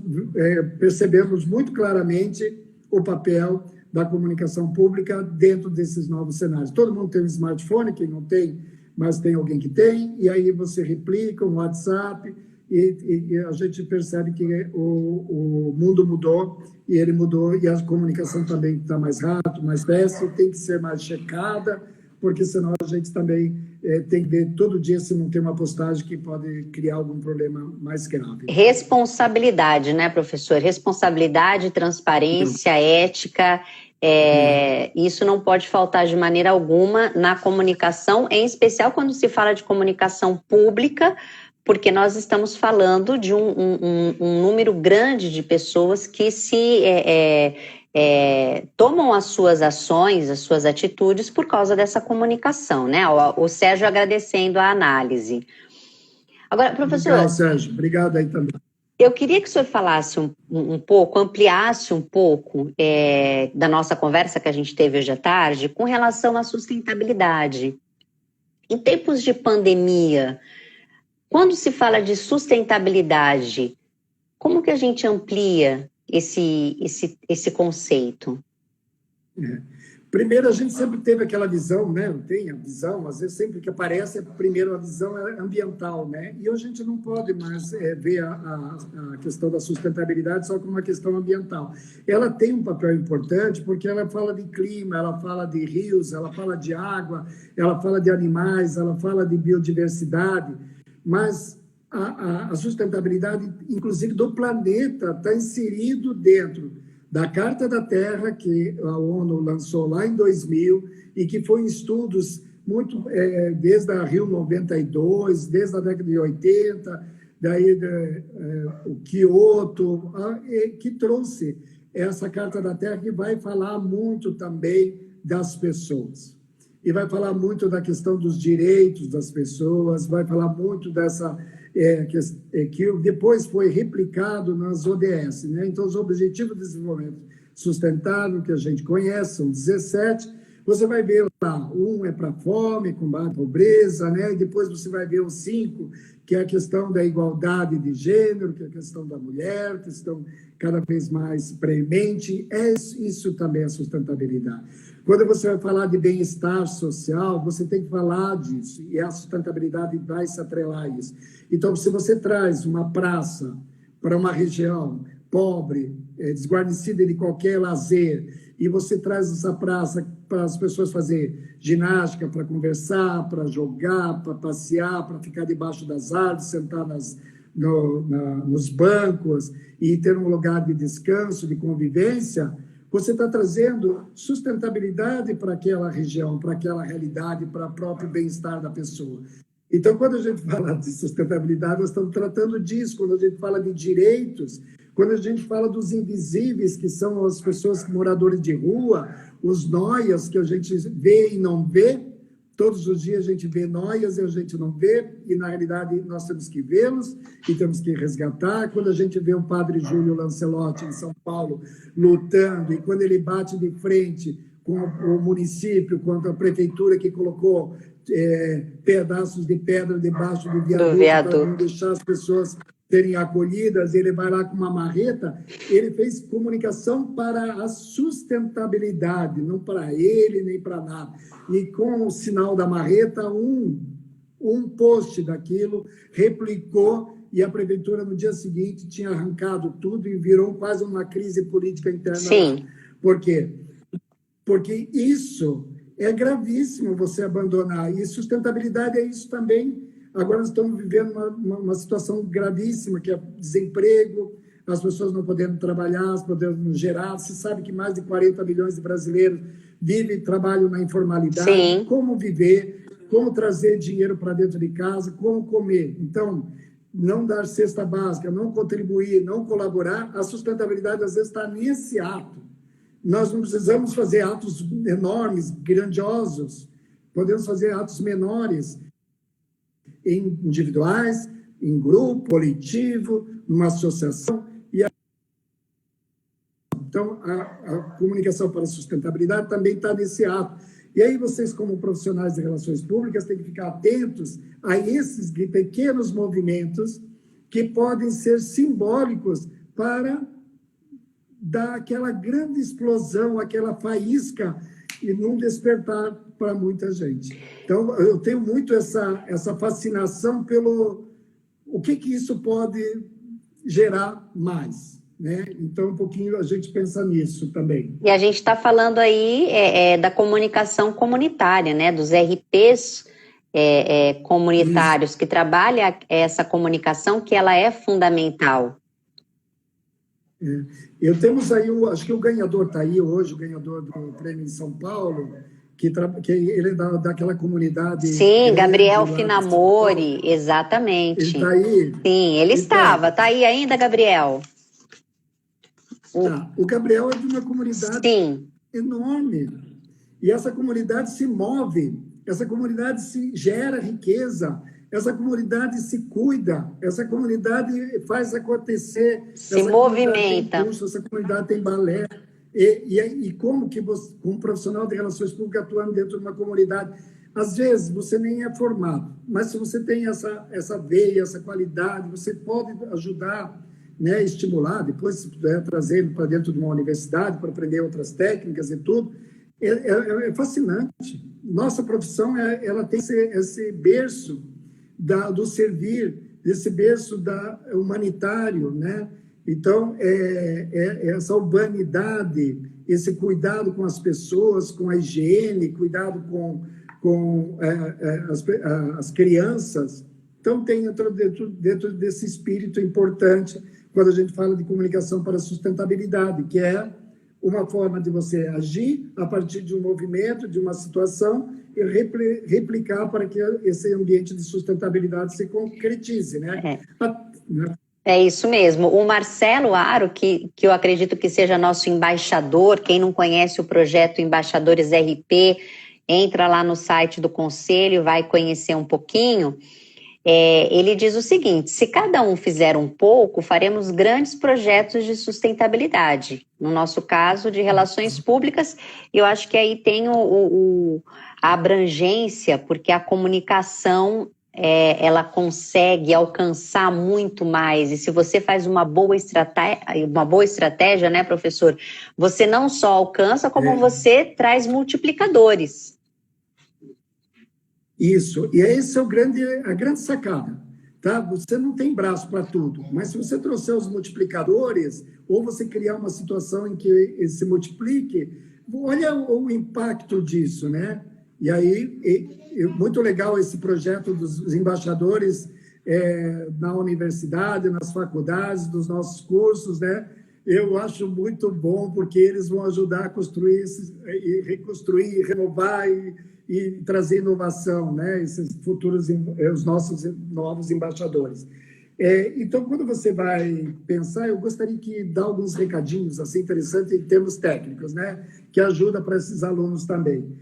percebemos muito claramente o papel da comunicação pública dentro desses novos cenários. Todo mundo tem um smartphone, quem não tem, mas tem alguém que tem, e aí você replica um WhatsApp, e a gente percebe que o mundo mudou, e ele mudou, e a comunicação também está mais rápida, mais fácil, tem que ser mais checada, porque senão a gente também tem que ver todo dia se não tem uma postagem que pode criar algum problema mais grave. Responsabilidade, né, professor? Responsabilidade, transparência, ética, isso não pode faltar de maneira alguma na comunicação, em especial quando se fala de comunicação pública, porque nós estamos falando de um número grande de pessoas que tomam as suas ações, as suas atitudes por causa dessa comunicação, né? O Sérgio agradecendo a análise. Agora, professor... Legal, Sérgio. Obrigado aí também. Eu queria que o senhor falasse um pouco, ampliasse um pouco da nossa conversa que a gente teve hoje à tarde com relação à sustentabilidade. Em tempos de pandemia, quando se fala de sustentabilidade, como que a gente amplia esse conceito? Primeiro, a gente sempre teve aquela visão, né? Tem a visão, às vezes sempre que aparece, primeiro a visão ambiental, né? E hoje a gente não pode mais ver a questão da sustentabilidade só como uma questão ambiental. Ela tem um papel importante porque ela fala de clima, ela fala de rios, ela fala de água, ela fala de animais, ela fala de biodiversidade, mas a sustentabilidade, inclusive do planeta, está inserido dentro da Carta da Terra, que a ONU lançou lá em 2000, e que foi em estudos muito, desde a Rio 92, desde a década de 80, daí o Kyoto, que trouxe essa Carta da Terra, que vai falar muito também das pessoas. e vai falar muito da questão dos direitos das pessoas, vai falar muito dessa que depois foi replicado nas ODS, né? Então, os Objetivos de Desenvolvimento Sustentável, que a gente conhece, são 17, você vai ver lá, um é para fome, combate à pobreza, né? E depois você vai ver os 5, que é a questão da igualdade de gênero, que é a questão da mulher, questão cada vez mais premente, isso também é sustentabilidade. Quando você vai falar de bem-estar social, você tem que falar disso, e a sustentabilidade vai se atrelar a isso. Então, se você traz uma praça para uma região pobre, desguarnecida de qualquer lazer, e você traz essa praça para as pessoas fazer ginástica, para conversar, para jogar, para passear, para ficar debaixo das árvores, sentar nos bancos e ter um lugar de descanso, de convivência, você está trazendo sustentabilidade para aquela região, para aquela realidade, para o próprio bem-estar da pessoa. Então, quando a gente fala de sustentabilidade, nós estamos tratando disso. Quando a gente fala de direitos, quando a gente fala dos invisíveis, que são as pessoas moradores de rua, os noias que a gente vê e não vê, todos os dias a gente vê noias e a gente não vê, e na realidade nós temos que vê-los e temos que resgatar. Quando a gente vê o padre Júlio Lancelotti em São Paulo lutando, e quando ele bate de frente com o município, contra a prefeitura que colocou pedaços de pedra debaixo do viaduto para não deixar as pessoas serem acolhidas, ele vai lá com uma marreta, ele fez comunicação para a sustentabilidade, não para ele, nem para nada. E com o sinal da marreta, um post daquilo replicou, e a prefeitura, no dia seguinte, tinha arrancado tudo e virou quase uma crise política interna. Sim. Por quê? Porque isso é gravíssimo, você abandonar. E sustentabilidade é isso também. Agora nós estamos vivendo uma situação gravíssima, que é desemprego, as pessoas não podendo trabalhar, as podendo gerar. Se sabe que mais de 40 milhões de brasileiros vivem e trabalham na informalidade. Sim. Como viver, como trazer dinheiro para dentro de casa, como comer. Então, não dar cesta básica, não contribuir, não colaborar, a sustentabilidade às vezes está nesse ato. Nós não precisamos fazer atos enormes, grandiosos. Podemos fazer atos menores, individuais, em grupo, coletivo, numa associação. Então, a comunicação para a sustentabilidade também está nesse ato. E aí vocês, como profissionais de relações públicas, têm que ficar atentos a esses pequenos movimentos que podem ser simbólicos para dar aquela grande explosão, aquela faísca e não despertar para muita gente. Então, eu tenho muito essa fascinação pelo o que isso pode gerar mais, né? Então, um pouquinho a gente pensa nisso também. E a gente está falando aí da comunicação comunitária, né? Dos RPs comunitários, que trabalha essa comunicação, que ela é fundamental. Eu temos aí, acho que o ganhador está aí hoje, o ganhador do prêmio de São Paulo, que ele é daquela comunidade... Sim, Gabriel Finamori, exatamente. Ele está aí? Sim, ele estava. Está aí ainda, Gabriel? O Gabriel é de uma comunidade enorme. E essa comunidade se move, essa comunidade gera riqueza, essa comunidade se cuida, essa comunidade faz acontecer. Se movimenta. Essa comunidade tem balé. E como que você, como profissional de relações públicas atuando dentro de uma comunidade, às vezes você nem é formado, mas se você tem essa veia, essa qualidade, você pode ajudar, né, estimular, depois se puder trazer para dentro de uma universidade para aprender outras técnicas e tudo, é fascinante. Nossa profissão, ela tem esse berço do servir, esse berço humanitário, né? Então, essa urbanidade, esse cuidado com as pessoas, com a higiene, cuidado com as crianças. Então, tem dentro desse espírito importante, quando a gente fala de comunicação para a sustentabilidade, que é uma forma de você agir a partir de um movimento, de uma situação, e replicar para que esse ambiente de sustentabilidade se concretize, né? É isso mesmo. O Marcelo Aro, que eu acredito que seja nosso embaixador, quem não conhece o projeto Embaixadores RP, entra lá no site do Conselho e vai conhecer um pouquinho. Ele diz o seguinte: se cada um fizer um pouco, faremos grandes projetos de sustentabilidade. No nosso caso, de relações públicas, eu acho que aí tem a abrangência, porque a comunicação ela consegue alcançar muito mais. E se você faz uma boa estratégia, né, professor, você não só alcança, como você traz multiplicadores. Isso, e esse é a grande sacada, tá? Você não tem braço para tudo, mas se você trouxer os multiplicadores, ou você criar uma situação em que ele se multiplique, olha o impacto disso, né? E aí, muito legal esse projeto dos embaixadores na universidade, nas faculdades, dos nossos cursos, né? Eu acho muito bom, porque eles vão ajudar a construir, reconstruir, renovar e trazer inovação, né? Esses futuros, os nossos novos embaixadores. Então, quando você vai pensar, eu gostaria de dar alguns recadinhos assim, interessantes em termos técnicos, né? Que ajuda para esses alunos também.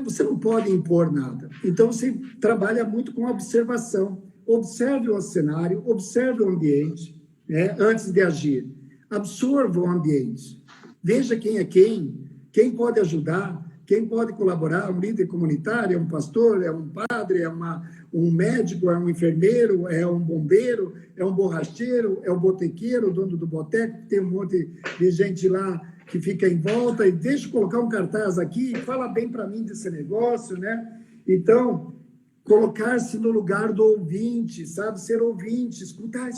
Você não pode impor nada. Então, você trabalha muito com observação. Observe o cenário, observe o ambiente, né, antes de agir. Absorva o ambiente. Veja quem é quem pode ajudar, quem pode colaborar. Um líder comunitário, é um pastor, é um padre, é um médico, é um enfermeiro, é um bombeiro, é um borracheiro, é um botequeiro, o dono do boteco, tem um monte de gente lá que fica em volta, e deixa eu colocar um cartaz aqui, fala bem para mim desse negócio, né? Então, colocar-se no lugar do ouvinte, sabe? Ser ouvinte, escutar,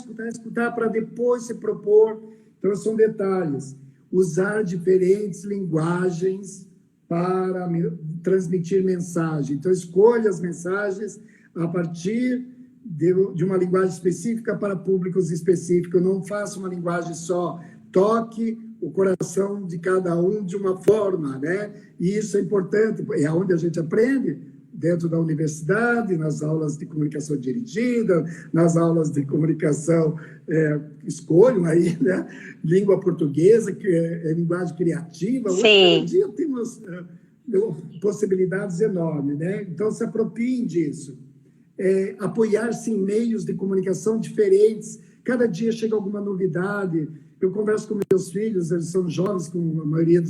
para depois se propor. Então, são detalhes. Usar diferentes linguagens para transmitir mensagem. Então, escolha as mensagens a partir de uma linguagem específica para públicos específicos. Não faça uma linguagem só. Toque o coração de cada um de uma forma, né? E isso é importante, é onde a gente aprende, dentro da universidade, nas aulas de comunicação dirigida, nas aulas de comunicação, escolham aí, né? Língua portuguesa, que é linguagem criativa. Hoje, cada dia tem umas possibilidades enormes, né? Então, se apropriem disso. Apoiar-se em meios de comunicação diferentes. Cada dia chega alguma novidade. Eu converso com meus filhos, eles são jovens, com a maioria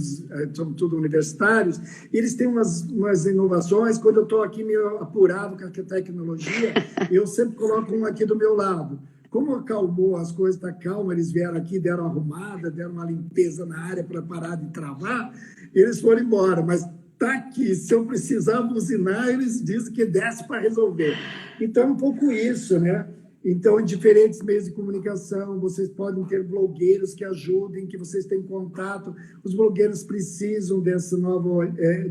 são tudo universitários, e eles têm umas inovações. Quando eu estou aqui meio apurado com a tecnologia, eu sempre coloco um aqui do meu lado. Como acalmou, as coisas estão calmas, eles vieram aqui, deram uma arrumada, deram uma limpeza na área para parar de travar, eles foram embora, mas está aqui. Se eu precisar buzinar, eles dizem que desce para resolver. Então, é um pouco isso, né? Então, em diferentes meios de comunicação, vocês podem ter blogueiros que ajudem, que vocês têm contato. Os blogueiros precisam desse novo...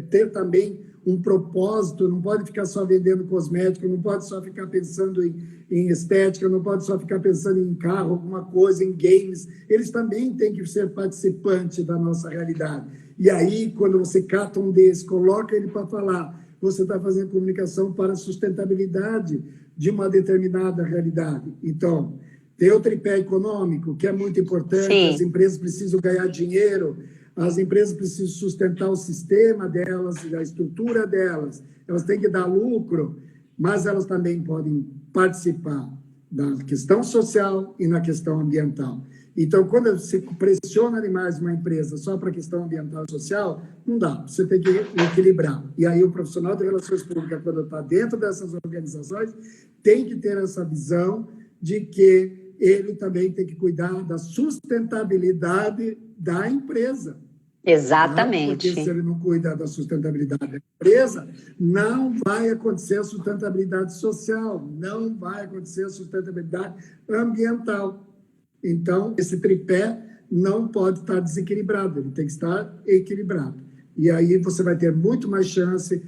ter também um propósito, não pode ficar só vendendo cosmético, não pode só ficar pensando em estética, não pode só ficar pensando em carro, alguma coisa, em games. Eles também têm que ser participantes da nossa realidade. E aí, quando você cata um desses, coloca ele para falar, você está fazendo comunicação para a sustentabilidade de uma determinada realidade. Então, tem o tripé econômico, que é muito importante. Sim. As empresas precisam ganhar dinheiro, as empresas precisam sustentar o sistema delas, a estrutura delas, elas têm que dar lucro, mas elas também podem participar da questão social e na questão ambiental. Então, quando você pressiona demais uma empresa só para a questão ambiental e social, não dá, você tem que equilibrar. E aí o profissional de relações públicas, quando está dentro dessas organizações, tem que ter essa visão de que ele também tem que cuidar da sustentabilidade da empresa. Exatamente. Porque se ele não cuidar da sustentabilidade da empresa, não vai acontecer a sustentabilidade social, não vai acontecer a sustentabilidade ambiental. Então, esse tripé não pode estar desequilibrado, ele tem que estar equilibrado. E aí você vai ter muito mais chance,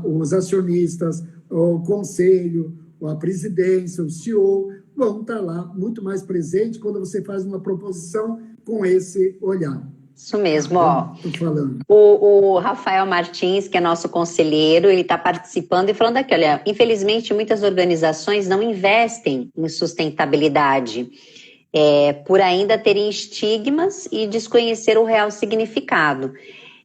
os acionistas, o conselho, a presidência, o CEO, vão estar lá muito mais presentes quando você faz uma proposição com esse olhar. Isso mesmo, ó. Estou falando. O Rafael Martins, que é nosso conselheiro, ele está participando e falando aqui, olha, infelizmente muitas organizações não investem em sustentabilidade, por ainda terem estigmas e desconhecer o real significado.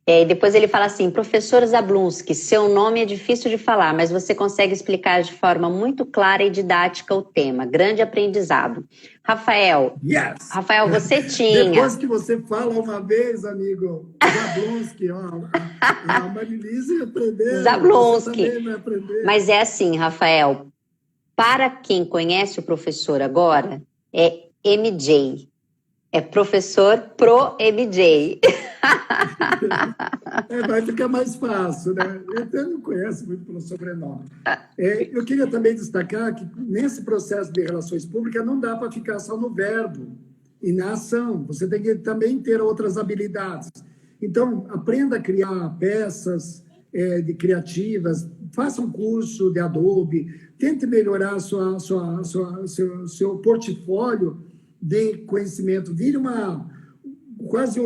E depois ele fala assim, professor Zablonski, seu nome é difícil de falar, mas você consegue explicar de forma muito clara e didática o tema. Grande aprendizado. Rafael, Yes! Rafael, você tinha... Depois que você fala uma vez, amigo, Zablonski, ó, a Marilise aprendeu, Zablonski. você também vai aprender. Mas é assim, Rafael, para quem conhece o professor agora, é MJ. É professor pro MJ. Vai ficar mais fácil, né? Eu não conheço muito pelo sobrenome. Eu queria também destacar que nesse processo de relações públicas não dá para ficar só no verbo e na ação. Você tem que também ter outras habilidades. Então, aprenda a criar peças de criativas, faça um curso de Adobe, tente melhorar seu portfólio de conhecimento. Vire quase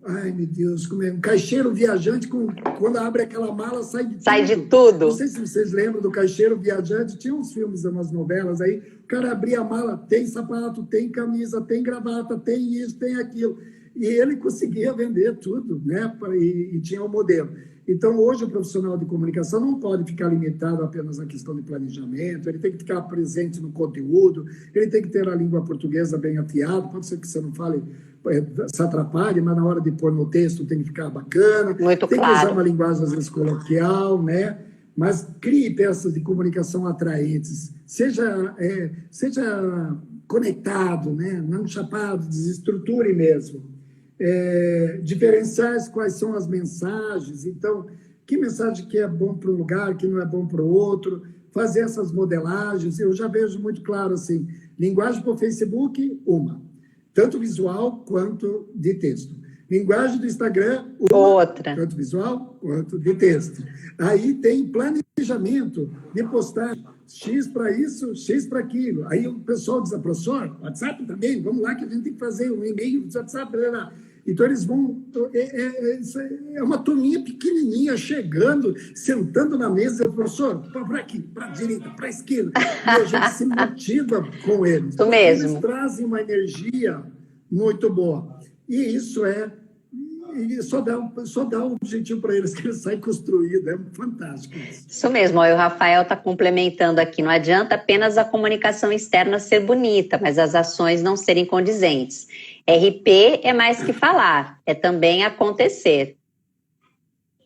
ai, meu Deus, um caixeiro viajante, quando abre aquela mala, sai de tudo. Sai de tudo. Não sei se vocês lembram do caixeiro viajante, tinha uns filmes, umas novelas aí, o cara abria a mala, tem sapato, tem camisa, tem gravata, tem isso, tem aquilo. E ele conseguia vender tudo, né? E tinha um modelo. Então, hoje, o profissional de comunicação não pode ficar limitado apenas à questão de planejamento, ele tem que ficar presente no conteúdo, ele tem que ter a língua portuguesa bem afiada, pode ser que você não fale, se atrapalhe, mas na hora de pôr no texto tem que ficar bacana, muito tem claro. Que usar uma linguagem, às vezes, coloquial, né? Mas crie peças de comunicação atraentes, seja conectado, né? Não chapado, desestruture mesmo. Diferenciar quais são as mensagens, então, que mensagem que é bom para um lugar, que não é bom para o outro, fazer essas modelagens, eu já vejo muito claro, assim, linguagem para o Facebook, tanto visual quanto de texto. Linguagem do Instagram, outra. Tanto visual quanto de texto. Aí tem planejamento de postar X para isso, X para aquilo. Aí o pessoal diz, professor, WhatsApp também, vamos lá que a gente tem que fazer um e-mail do WhatsApp. Então, eles vão... É uma turminha pequenininha chegando, sentando na mesa, professor, para aqui, para a direita, para a esquerda. E a gente se motiva com eles. Isso mesmo. Eles trazem uma energia muito boa. E isso só dá um objetivo para eles, que eles saem construídos. É fantástico isso. Isso mesmo. O Rafael está complementando aqui. Não adianta apenas a comunicação externa ser bonita, mas as ações não serem condizentes. RP é mais que falar, é também acontecer.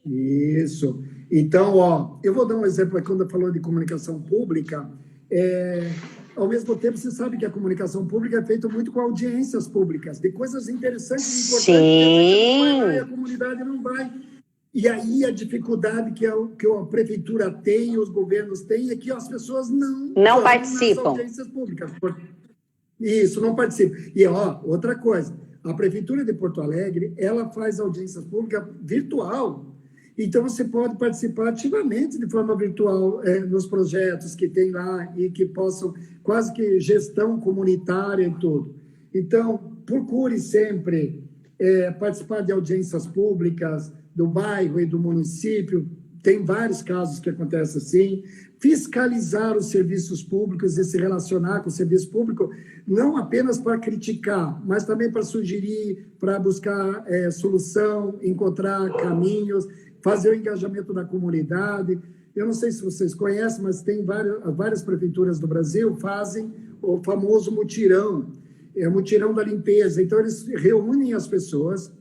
Isso. Então, eu vou dar um exemplo aqui, quando falou de comunicação pública. Ao mesmo tempo, você sabe que a comunicação pública é feita muito com audiências públicas, de coisas interessantes e importantes. Sim. Que a comunidade não vai. E aí a dificuldade que a prefeitura tem, os governos têm, é que as pessoas não participam. Nas audiências públicas. Isso, não participa. E, outra coisa, a Prefeitura de Porto Alegre, ela faz audiências públicas virtual. Então, você pode participar ativamente de forma virtual nos projetos que tem lá e que possam, quase que gestão comunitária e tudo. Então, procure sempre participar de audiências públicas do bairro e do município. Tem vários casos que acontecem assim. Fiscalizar os serviços públicos e se relacionar com o serviço público, não apenas para criticar, mas também para sugerir, para buscar solução, encontrar caminhos, fazer o engajamento da comunidade. Eu não sei se vocês conhecem, mas tem várias prefeituras do Brasil fazem o famoso mutirão, mutirão da limpeza. Então, eles reúnem as pessoas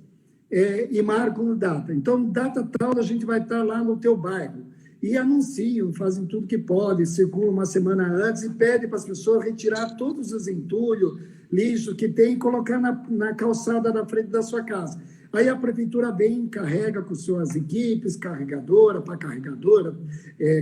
e marcam data. Então, data tal, a gente vai estar lá no teu bairro. E anunciam, fazem tudo que pode, circulam uma semana antes e pedem para as pessoas retirar todos os entulhos, lixo que tem e colocar na calçada da frente da sua casa. Aí a prefeitura vem, carrega com suas equipes, carregadora, para carregadora,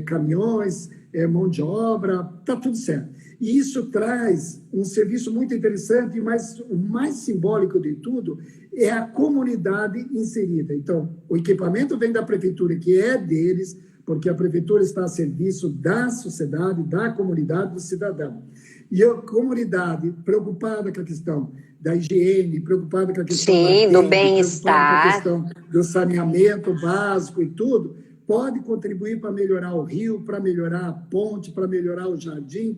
caminhões, mão de obra, está tudo certo. E isso traz um serviço muito interessante, mas o mais simbólico de tudo é a comunidade inserida. Então, o equipamento vem da prefeitura, que é deles, porque a prefeitura está a serviço da sociedade, da comunidade, do cidadão. E a comunidade preocupada com a questão da higiene, preocupada com a questão do bem-estar, preocupada com a questão do saneamento básico e tudo, pode contribuir para melhorar o rio, para melhorar a ponte, para melhorar o jardim,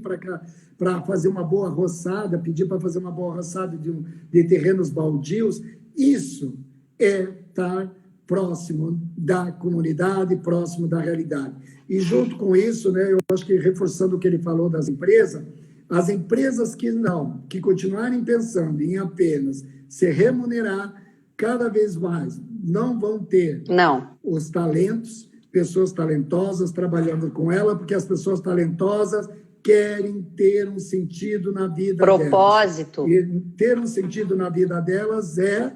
para fazer uma boa roçada, pedir para fazer uma boa roçada de terrenos baldios. Isso é estar próximo da comunidade, próximo da realidade. E junto com isso, né, eu acho que reforçando o que ele falou das empresas, as empresas que continuarem pensando em apenas se remunerar cada vez mais, não vão ter os talentos, pessoas talentosas trabalhando com ela, porque as pessoas talentosas querem ter um sentido na vida propósito. delas. E ter um sentido na vida delas é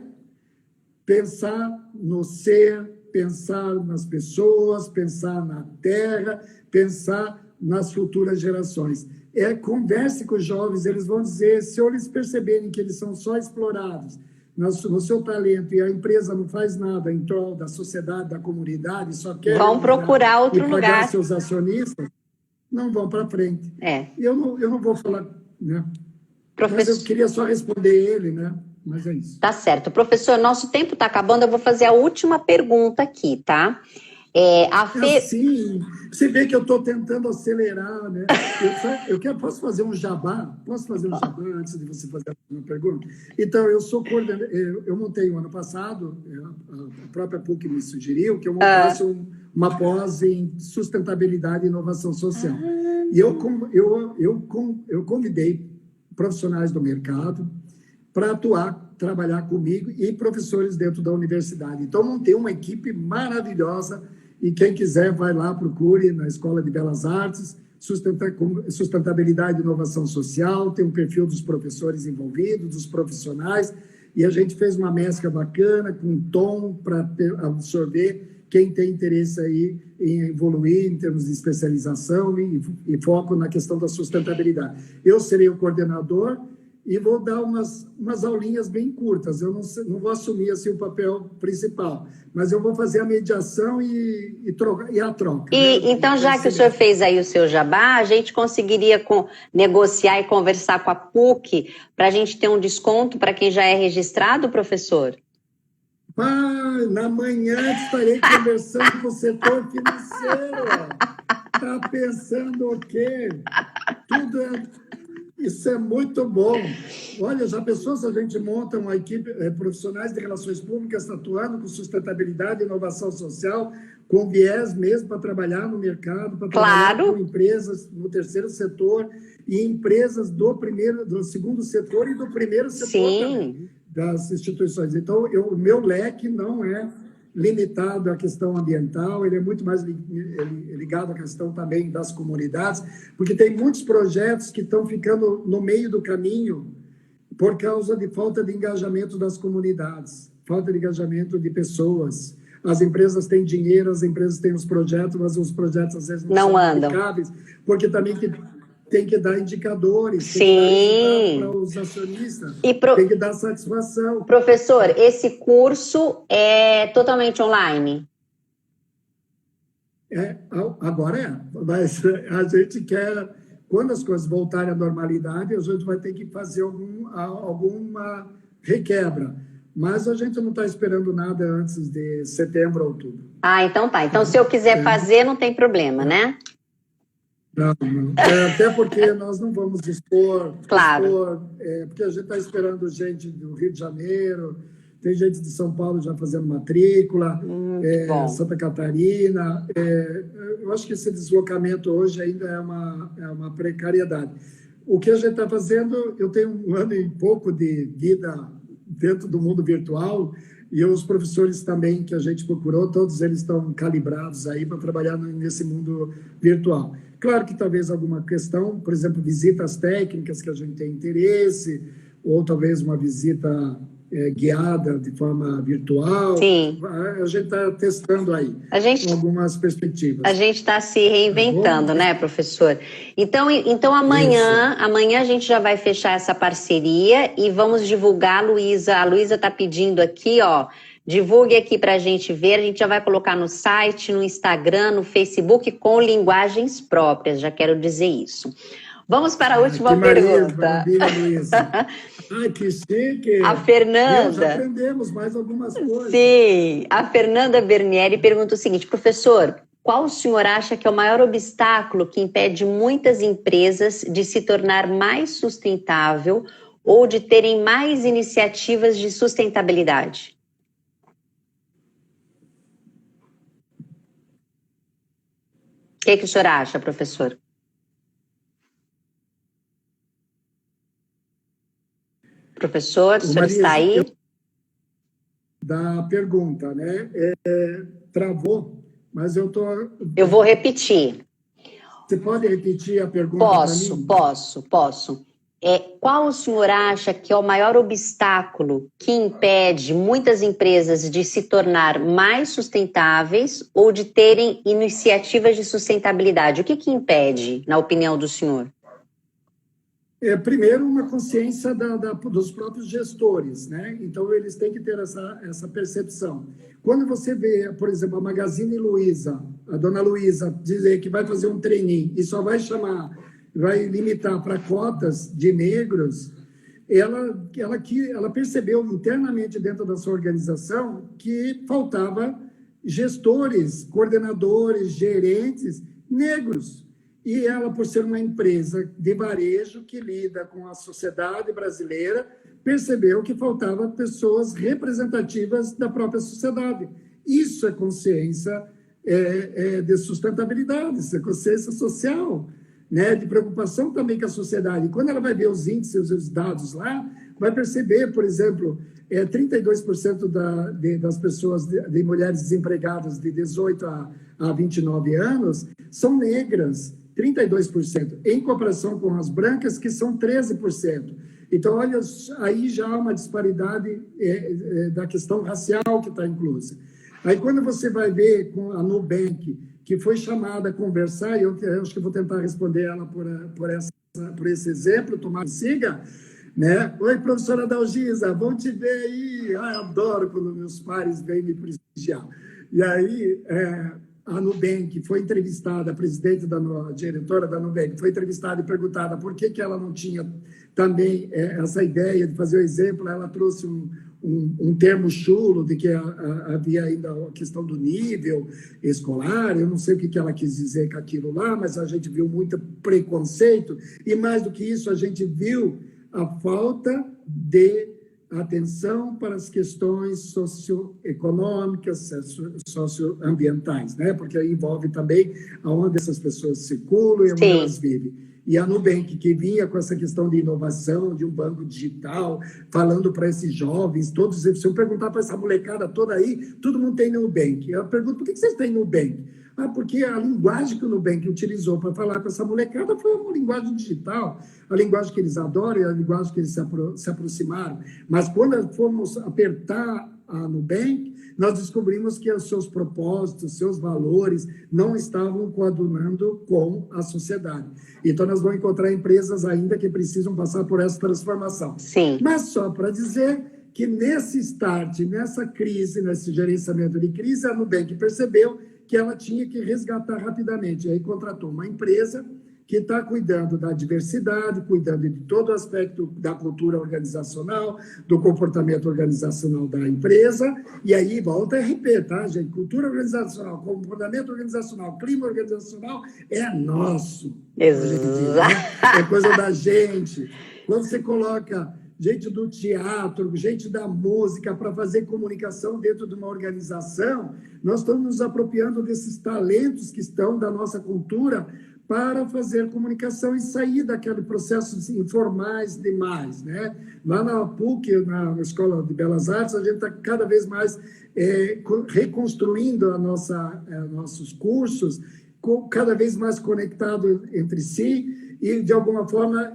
pensar no ser, pensar nas pessoas, pensar na terra, pensar nas futuras gerações. Converse com os jovens, eles vão dizer, se eles perceberem que eles são só explorados no seu talento e a empresa não faz nada em prol da sociedade, da comunidade, só quer vão procurar outro pagar lugar. Seus acionistas, não vão para frente. E eu não vou falar, né? Mas eu queria só responder ele, né? Mas é isso. Tá certo. Professor, nosso tempo está acabando, eu vou fazer a última pergunta aqui, tá? Sim, você vê que eu estou tentando acelerar, né? Posso fazer um jabá? Posso fazer um jabá antes de você fazer uma pergunta? Então, eu sou coordenador, eu montei o ano passado, a própria PUC me sugeriu que eu montasse uma pós em sustentabilidade e inovação social. E eu convidei profissionais do mercado para trabalhar comigo e professores dentro da universidade. Então, montei uma equipe maravilhosa e quem quiser vai lá, procure na Escola de Belas Artes, sustentabilidade e inovação social, tem um perfil dos professores envolvidos, dos profissionais, e a gente fez uma mescla bacana, com tom para absorver quem tem interesse aí em evoluir em termos de especialização e foco na questão da sustentabilidade. Eu serei o coordenador e vou dar umas aulinhas bem curtas. Eu não vou assumir assim, o papel principal, mas eu vou fazer a mediação e a troca. Então, já que o senhor fez aí o seu jabá, a gente conseguiria negociar e conversar com a PUC para a gente ter um desconto para quem já é registrado, professor? Na manhã estarei conversando com o setor financeiro. Está pensando o quê? Isso é muito bom. Olha, já pensou se a gente monta uma equipe profissionais de relações públicas atuando com sustentabilidade e inovação social, com viés mesmo para trabalhar no mercado, para trabalhar com empresas no terceiro setor e empresas do segundo setor e do primeiro setor também, das instituições. Então, o meu leque não é limitado à questão ambiental, ele é muito mais ligado à questão também das comunidades, porque tem muitos projetos que estão ficando no meio do caminho por causa de falta de engajamento das comunidades, falta de engajamento de pessoas. As empresas têm dinheiro, as empresas têm os projetos, mas os projetos às vezes não são aplicáveis, porque também tem que dar indicadores, tem que dar para os acionistas, tem que dar satisfação. Professor, esse curso é totalmente online? Agora mas a gente quer, quando as coisas voltarem à normalidade, a gente vai ter que fazer alguma requebra. Mas a gente não está esperando nada antes de setembro ou outubro. Então tá. Então, se eu quiser fazer, não tem problema, né? Não. Até porque nós não vamos expor, porque a gente está esperando gente do Rio de Janeiro, tem gente de São Paulo já fazendo matrícula, Santa Catarina. Eu acho que esse deslocamento hoje ainda é uma precariedade. O que a gente está fazendo, eu tenho 1 ano e pouco de vida dentro do mundo virtual, e os professores também que a gente procurou, todos eles estão calibrados aí para trabalhar nesse mundo virtual. Claro que talvez alguma questão, por exemplo, visitas técnicas que a gente tem interesse, ou talvez uma visita guiada de forma virtual. Sim. A gente está testando aí algumas perspectivas. A gente está se reinventando, né, professor? Então amanhã a gente já vai fechar essa parceria e vamos divulgar a Luísa. A Luísa está pedindo aqui, divulgue aqui para a gente ver. A gente já vai colocar no site, no Instagram, no Facebook, com linguagens próprias. Já quero dizer isso. Vamos para a última pergunta. Maravilha, Luísa. Ai, que chique! A Fernanda. Já aprendemos mais algumas coisas. Sim, a Fernanda Bernieri pergunta o seguinte: professor, qual o senhor acha que é o maior obstáculo que impede muitas empresas de se tornar mais sustentável ou de terem mais iniciativas de sustentabilidade? que o senhor acha, professor? Professor, o senhor está aí? Da pergunta, né? Travou, mas eu tô... Eu vou repetir. Você pode repetir a pergunta para mim? Posso. Qual o senhor acha que é o maior obstáculo que impede muitas empresas de se tornar mais sustentáveis ou de terem iniciativas de sustentabilidade? O que impede, na opinião do senhor? Primeiro, uma consciência dos próprios gestores, né? Então, eles têm que ter essa percepção. Quando você vê, por exemplo, a Magazine Luiza, a dona Luiza, dizer que vai fazer um trainee e só vai limitar para cotas de negros, ela percebeu internamente dentro da sua organização que faltava gestores, coordenadores, gerentes negros. E ela, por ser uma empresa de varejo que lida com a sociedade brasileira, percebeu que faltava pessoas representativas da própria sociedade. Isso é consciência de sustentabilidade, isso é consciência social, né? De preocupação também com a sociedade. E quando ela vai ver os índices, os dados lá, vai perceber, por exemplo, 32% das pessoas, de mulheres desempregadas de 18 a 29 anos, são negras. 32%, em comparação com as brancas, que são 13%. Então, olha, aí já há uma disparidade da questão racial que está inclusa. Aí, quando você vai ver com a Nubank, que foi chamada a conversar, e eu acho que vou tentar responder ela por esse exemplo, Tomás siga, né? Oi, professora Dalgisa, bom te ver aí. Adoro quando meus pares vêm me prestigiar. E aí... a Nubank foi entrevistada, a diretora da Nubank foi entrevistada e perguntada por que ela não tinha também essa ideia de fazer o exemplo. Ela trouxe um termo chulo de que havia ainda a questão do nível escolar. Eu não sei o que ela quis dizer com aquilo lá, mas a gente viu muito preconceito e, mais do que isso, a gente viu a falta de atenção para as questões socioeconômicas, socioambientais, né? Porque envolve também aonde essas pessoas circulam e onde elas vivem. E a Nubank, que vinha com essa questão de inovação, de um banco digital, falando para esses jovens, todos, se eu perguntar para essa molecada toda aí, todo mundo tem Nubank. Eu pergunto, por que vocês têm Nubank? Porque a linguagem que o Nubank utilizou para falar com essa molecada foi uma linguagem digital, a linguagem que eles adoram e a linguagem que eles se aproximaram. Mas quando fomos apertar a Nubank, nós descobrimos que os seus propósitos, seus valores não estavam coadunando com a sociedade. Então, nós vamos encontrar empresas ainda que precisam passar por essa transformação. Sim. Mas só para dizer que nesse start, nessa crise, nesse gerenciamento de crise, a Nubank percebeu que ela tinha que resgatar rapidamente. E aí contratou uma empresa que está cuidando da diversidade, cuidando de todo o aspecto da cultura organizacional, do comportamento organizacional da empresa. E aí, volta a RP, tá, gente? Cultura organizacional, comportamento organizacional, clima organizacional é nosso. Exato. É coisa da gente. Quando você coloca gente do teatro, gente da música, para fazer comunicação dentro de uma organização, nós estamos nos apropriando desses talentos que estão da nossa cultura para fazer comunicação e sair daquele processos informais demais, né? Lá na PUC, na Escola de Belas Artes, a gente está cada vez mais reconstruindo nossos cursos, cada vez mais conectados entre si, e, de alguma forma,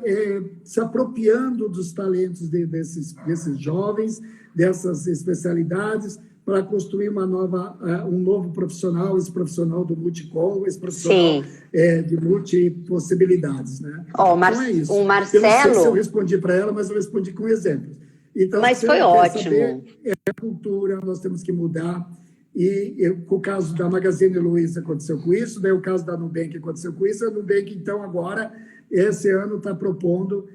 se apropriando dos talentos desses jovens, dessas especialidades, para construir um novo profissional, esse profissional do multicom, esse profissional de multipossibilidades. Né? Então é isso. O Marcelo... Eu não sei se eu respondi para ela, mas eu respondi com exemplos. Então, mas foi ótimo. Saber, a cultura, nós temos que mudar. Com o caso da Magazine Luiza aconteceu com isso, daí o caso da Nubank aconteceu com isso. A Nubank, então, agora, esse ano, está propondo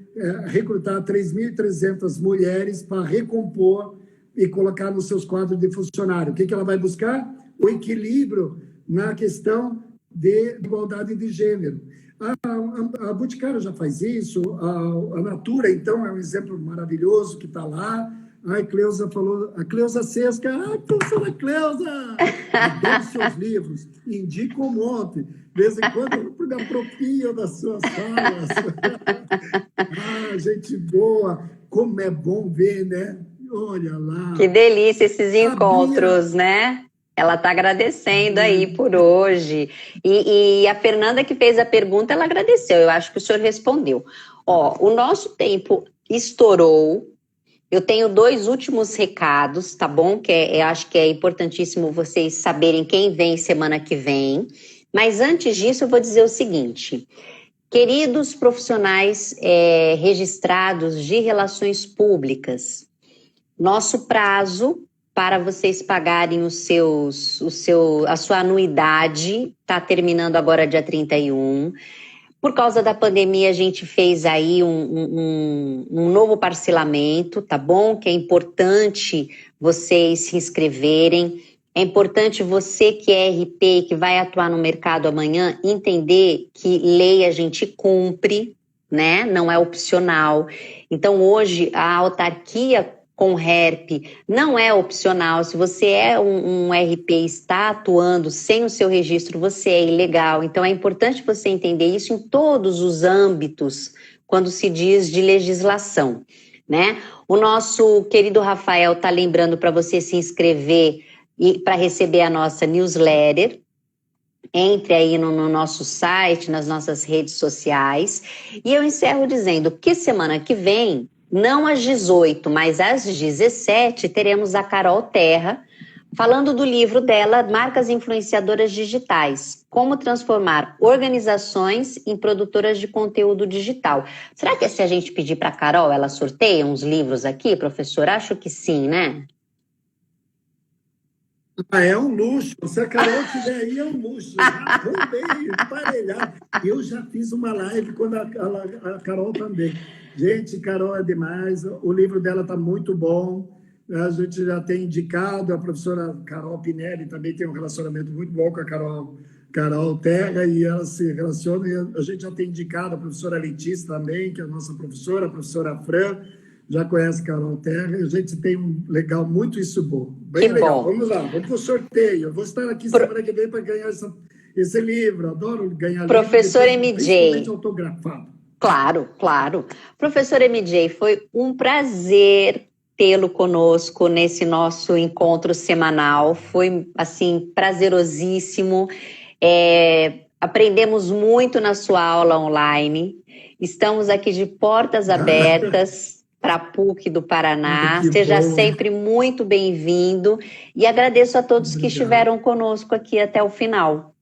recrutar 3.300 mulheres para recompor e colocar nos seus quadros de funcionário. O que ela vai buscar? O equilíbrio na questão de igualdade de gênero. A Boticário já faz isso, a Natura, então, é um exemplo maravilhoso que está lá. A Cleusa falou, a Cleusa Sesca, professora Cleusa, adoro seus livros, indico um monte. De vez em quando eu me aproprio das suas falas. Ah, gente boa, como é bom ver, né? Olha lá. Que delícia esses A encontros, Bia, né? Ela está agradecendo aí por hoje. E a Fernanda que fez a pergunta, ela agradeceu. Eu acho que o senhor respondeu. Ó, o nosso tempo estourou. Eu tenho 2 últimos recados, tá bom? Eu acho que é importantíssimo vocês saberem quem vem semana que vem. Mas antes disso, eu vou dizer o seguinte. Queridos profissionais registrados de relações públicas, nosso prazo para vocês pagarem a sua anuidade está terminando agora dia 31. Por causa da pandemia, a gente fez aí um novo parcelamento, tá bom? Que é importante vocês se inscreverem. É importante você que é RP, que vai atuar no mercado amanhã, entender que lei a gente cumpre, né? Não é opcional. Então, hoje, a autarquia com RERP não é opcional. Se você é um RP e está atuando sem o seu registro, você é ilegal. Então, é importante você entender isso em todos os âmbitos, quando se diz de legislação, né? O nosso querido Rafael está lembrando para você se inscrever e para receber a nossa newsletter. Entre aí no nosso site, nas nossas redes sociais. E eu encerro dizendo que semana que vem, não às 18, mas às 17, teremos a Carol Terra falando do livro dela, Marcas Influenciadoras Digitais, como transformar organizações em produtoras de conteúdo digital. Será que se a gente pedir para a Carol, ela sorteia uns livros aqui, professor? Acho que sim, né? ah, é um luxo. Se a Carol estiver aí, é um luxo. Já roubei, emparelhado. Eu já fiz uma live quando a Carol também. Gente, Carol é demais. O livro dela está muito bom. A gente já tem indicado, a professora Carol Pinelli também tem um relacionamento muito bom com a Carol Terra, e ela se relaciona, e a gente já tem indicado a professora Letícia também, que é a nossa professora, a professora Fran, já conhece Carol Terra, e a gente tem um legal, muito isso bom. Bem Que legal. bom. Vamos lá, vamos para o sorteio. Eu vou estar aqui semana que vem para ganhar esse livro. Adoro ganhar Professor livro, MJ. principalmente autografado. Claro, claro. Professor MJ, foi um prazer tê-lo conosco nesse nosso encontro semanal. Foi, assim, prazerosíssimo. Aprendemos muito na sua aula online. Estamos aqui de portas abertas para a PUC do Paraná. Seja bom. sempre muito bem-vindo. E agradeço a todos que Obrigado. estiveram conosco aqui até o final.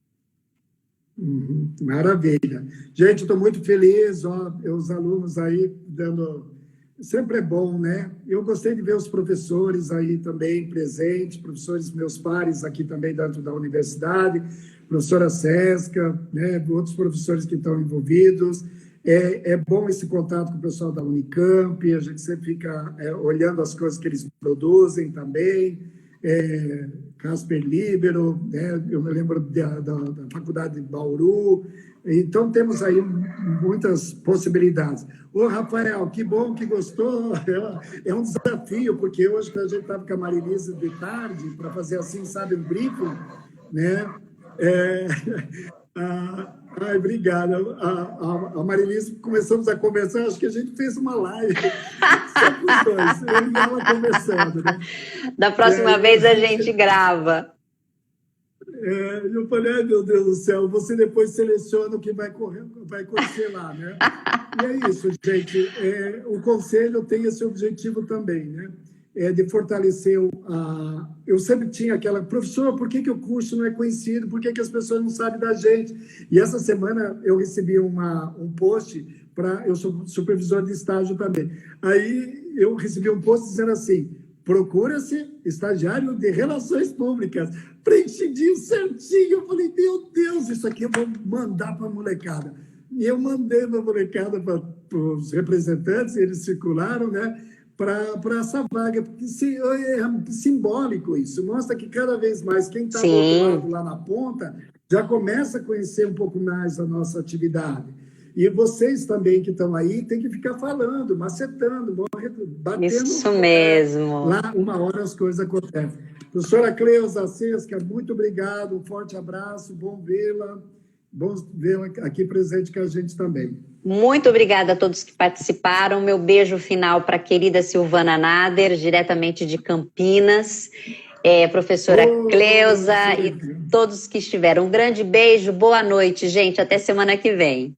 Maravilha. Gente, estou muito feliz, ó, os alunos aí dando... Sempre é bom, né? Eu gostei de ver os professores aí também presentes, professores meus pares aqui também dentro da universidade, professora Sesca, né? Outros professores que estão envolvidos. É bom esse contato com o pessoal da Unicamp, a gente sempre fica olhando as coisas que eles produzem também. Casper Libero, né? Eu me lembro da Faculdade de Bauru. Então, temos aí muitas possibilidades. Ô, Rafael, que bom que gostou. É um desafio, porque hoje que a gente estava com a Marilise de tarde, para fazer assim, sabe, um briefing, né? Ai, obrigado. A Marilise, começamos a conversar, acho que a gente fez uma live só com os dois, eu e ela conversando, né? Da próxima vez a gente grava. Eu falei, ai, meu Deus do céu, você depois seleciona o que vai acontecer lá, né? E é isso, gente. O Conselho tem esse objetivo também, né? De fortalecer Eu sempre tinha aquela... Professor, por que o curso não é conhecido? Por que as pessoas não sabem da gente? E essa semana eu recebi um post eu sou supervisor de estágio também. Aí eu recebi um post dizendo assim: procura-se estagiário de relações públicas. Preenchidinho, certinho. Eu falei, meu Deus, isso aqui eu vou mandar para a molecada. E eu mandei para a molecada, para os representantes, eles circularam, né, para essa vaga. Porque é simbólico isso. Mostra que cada vez mais quem está do outro lado, lá na ponta, já começa a conhecer um pouco mais a nossa atividade. E vocês também que estão aí, tem que ficar falando, macetando, batendo. Isso mesmo. Lá, uma hora as coisas acontecem. Professora Cleusa Sesca, muito obrigado, um forte abraço, bom vê-la aqui presente com a gente também. Muito obrigada a todos que participaram. Meu beijo final para a querida Silvana Nader, diretamente de Campinas, professora Cleusa e todos que estiveram. Um grande beijo, boa noite, gente. Até semana que vem.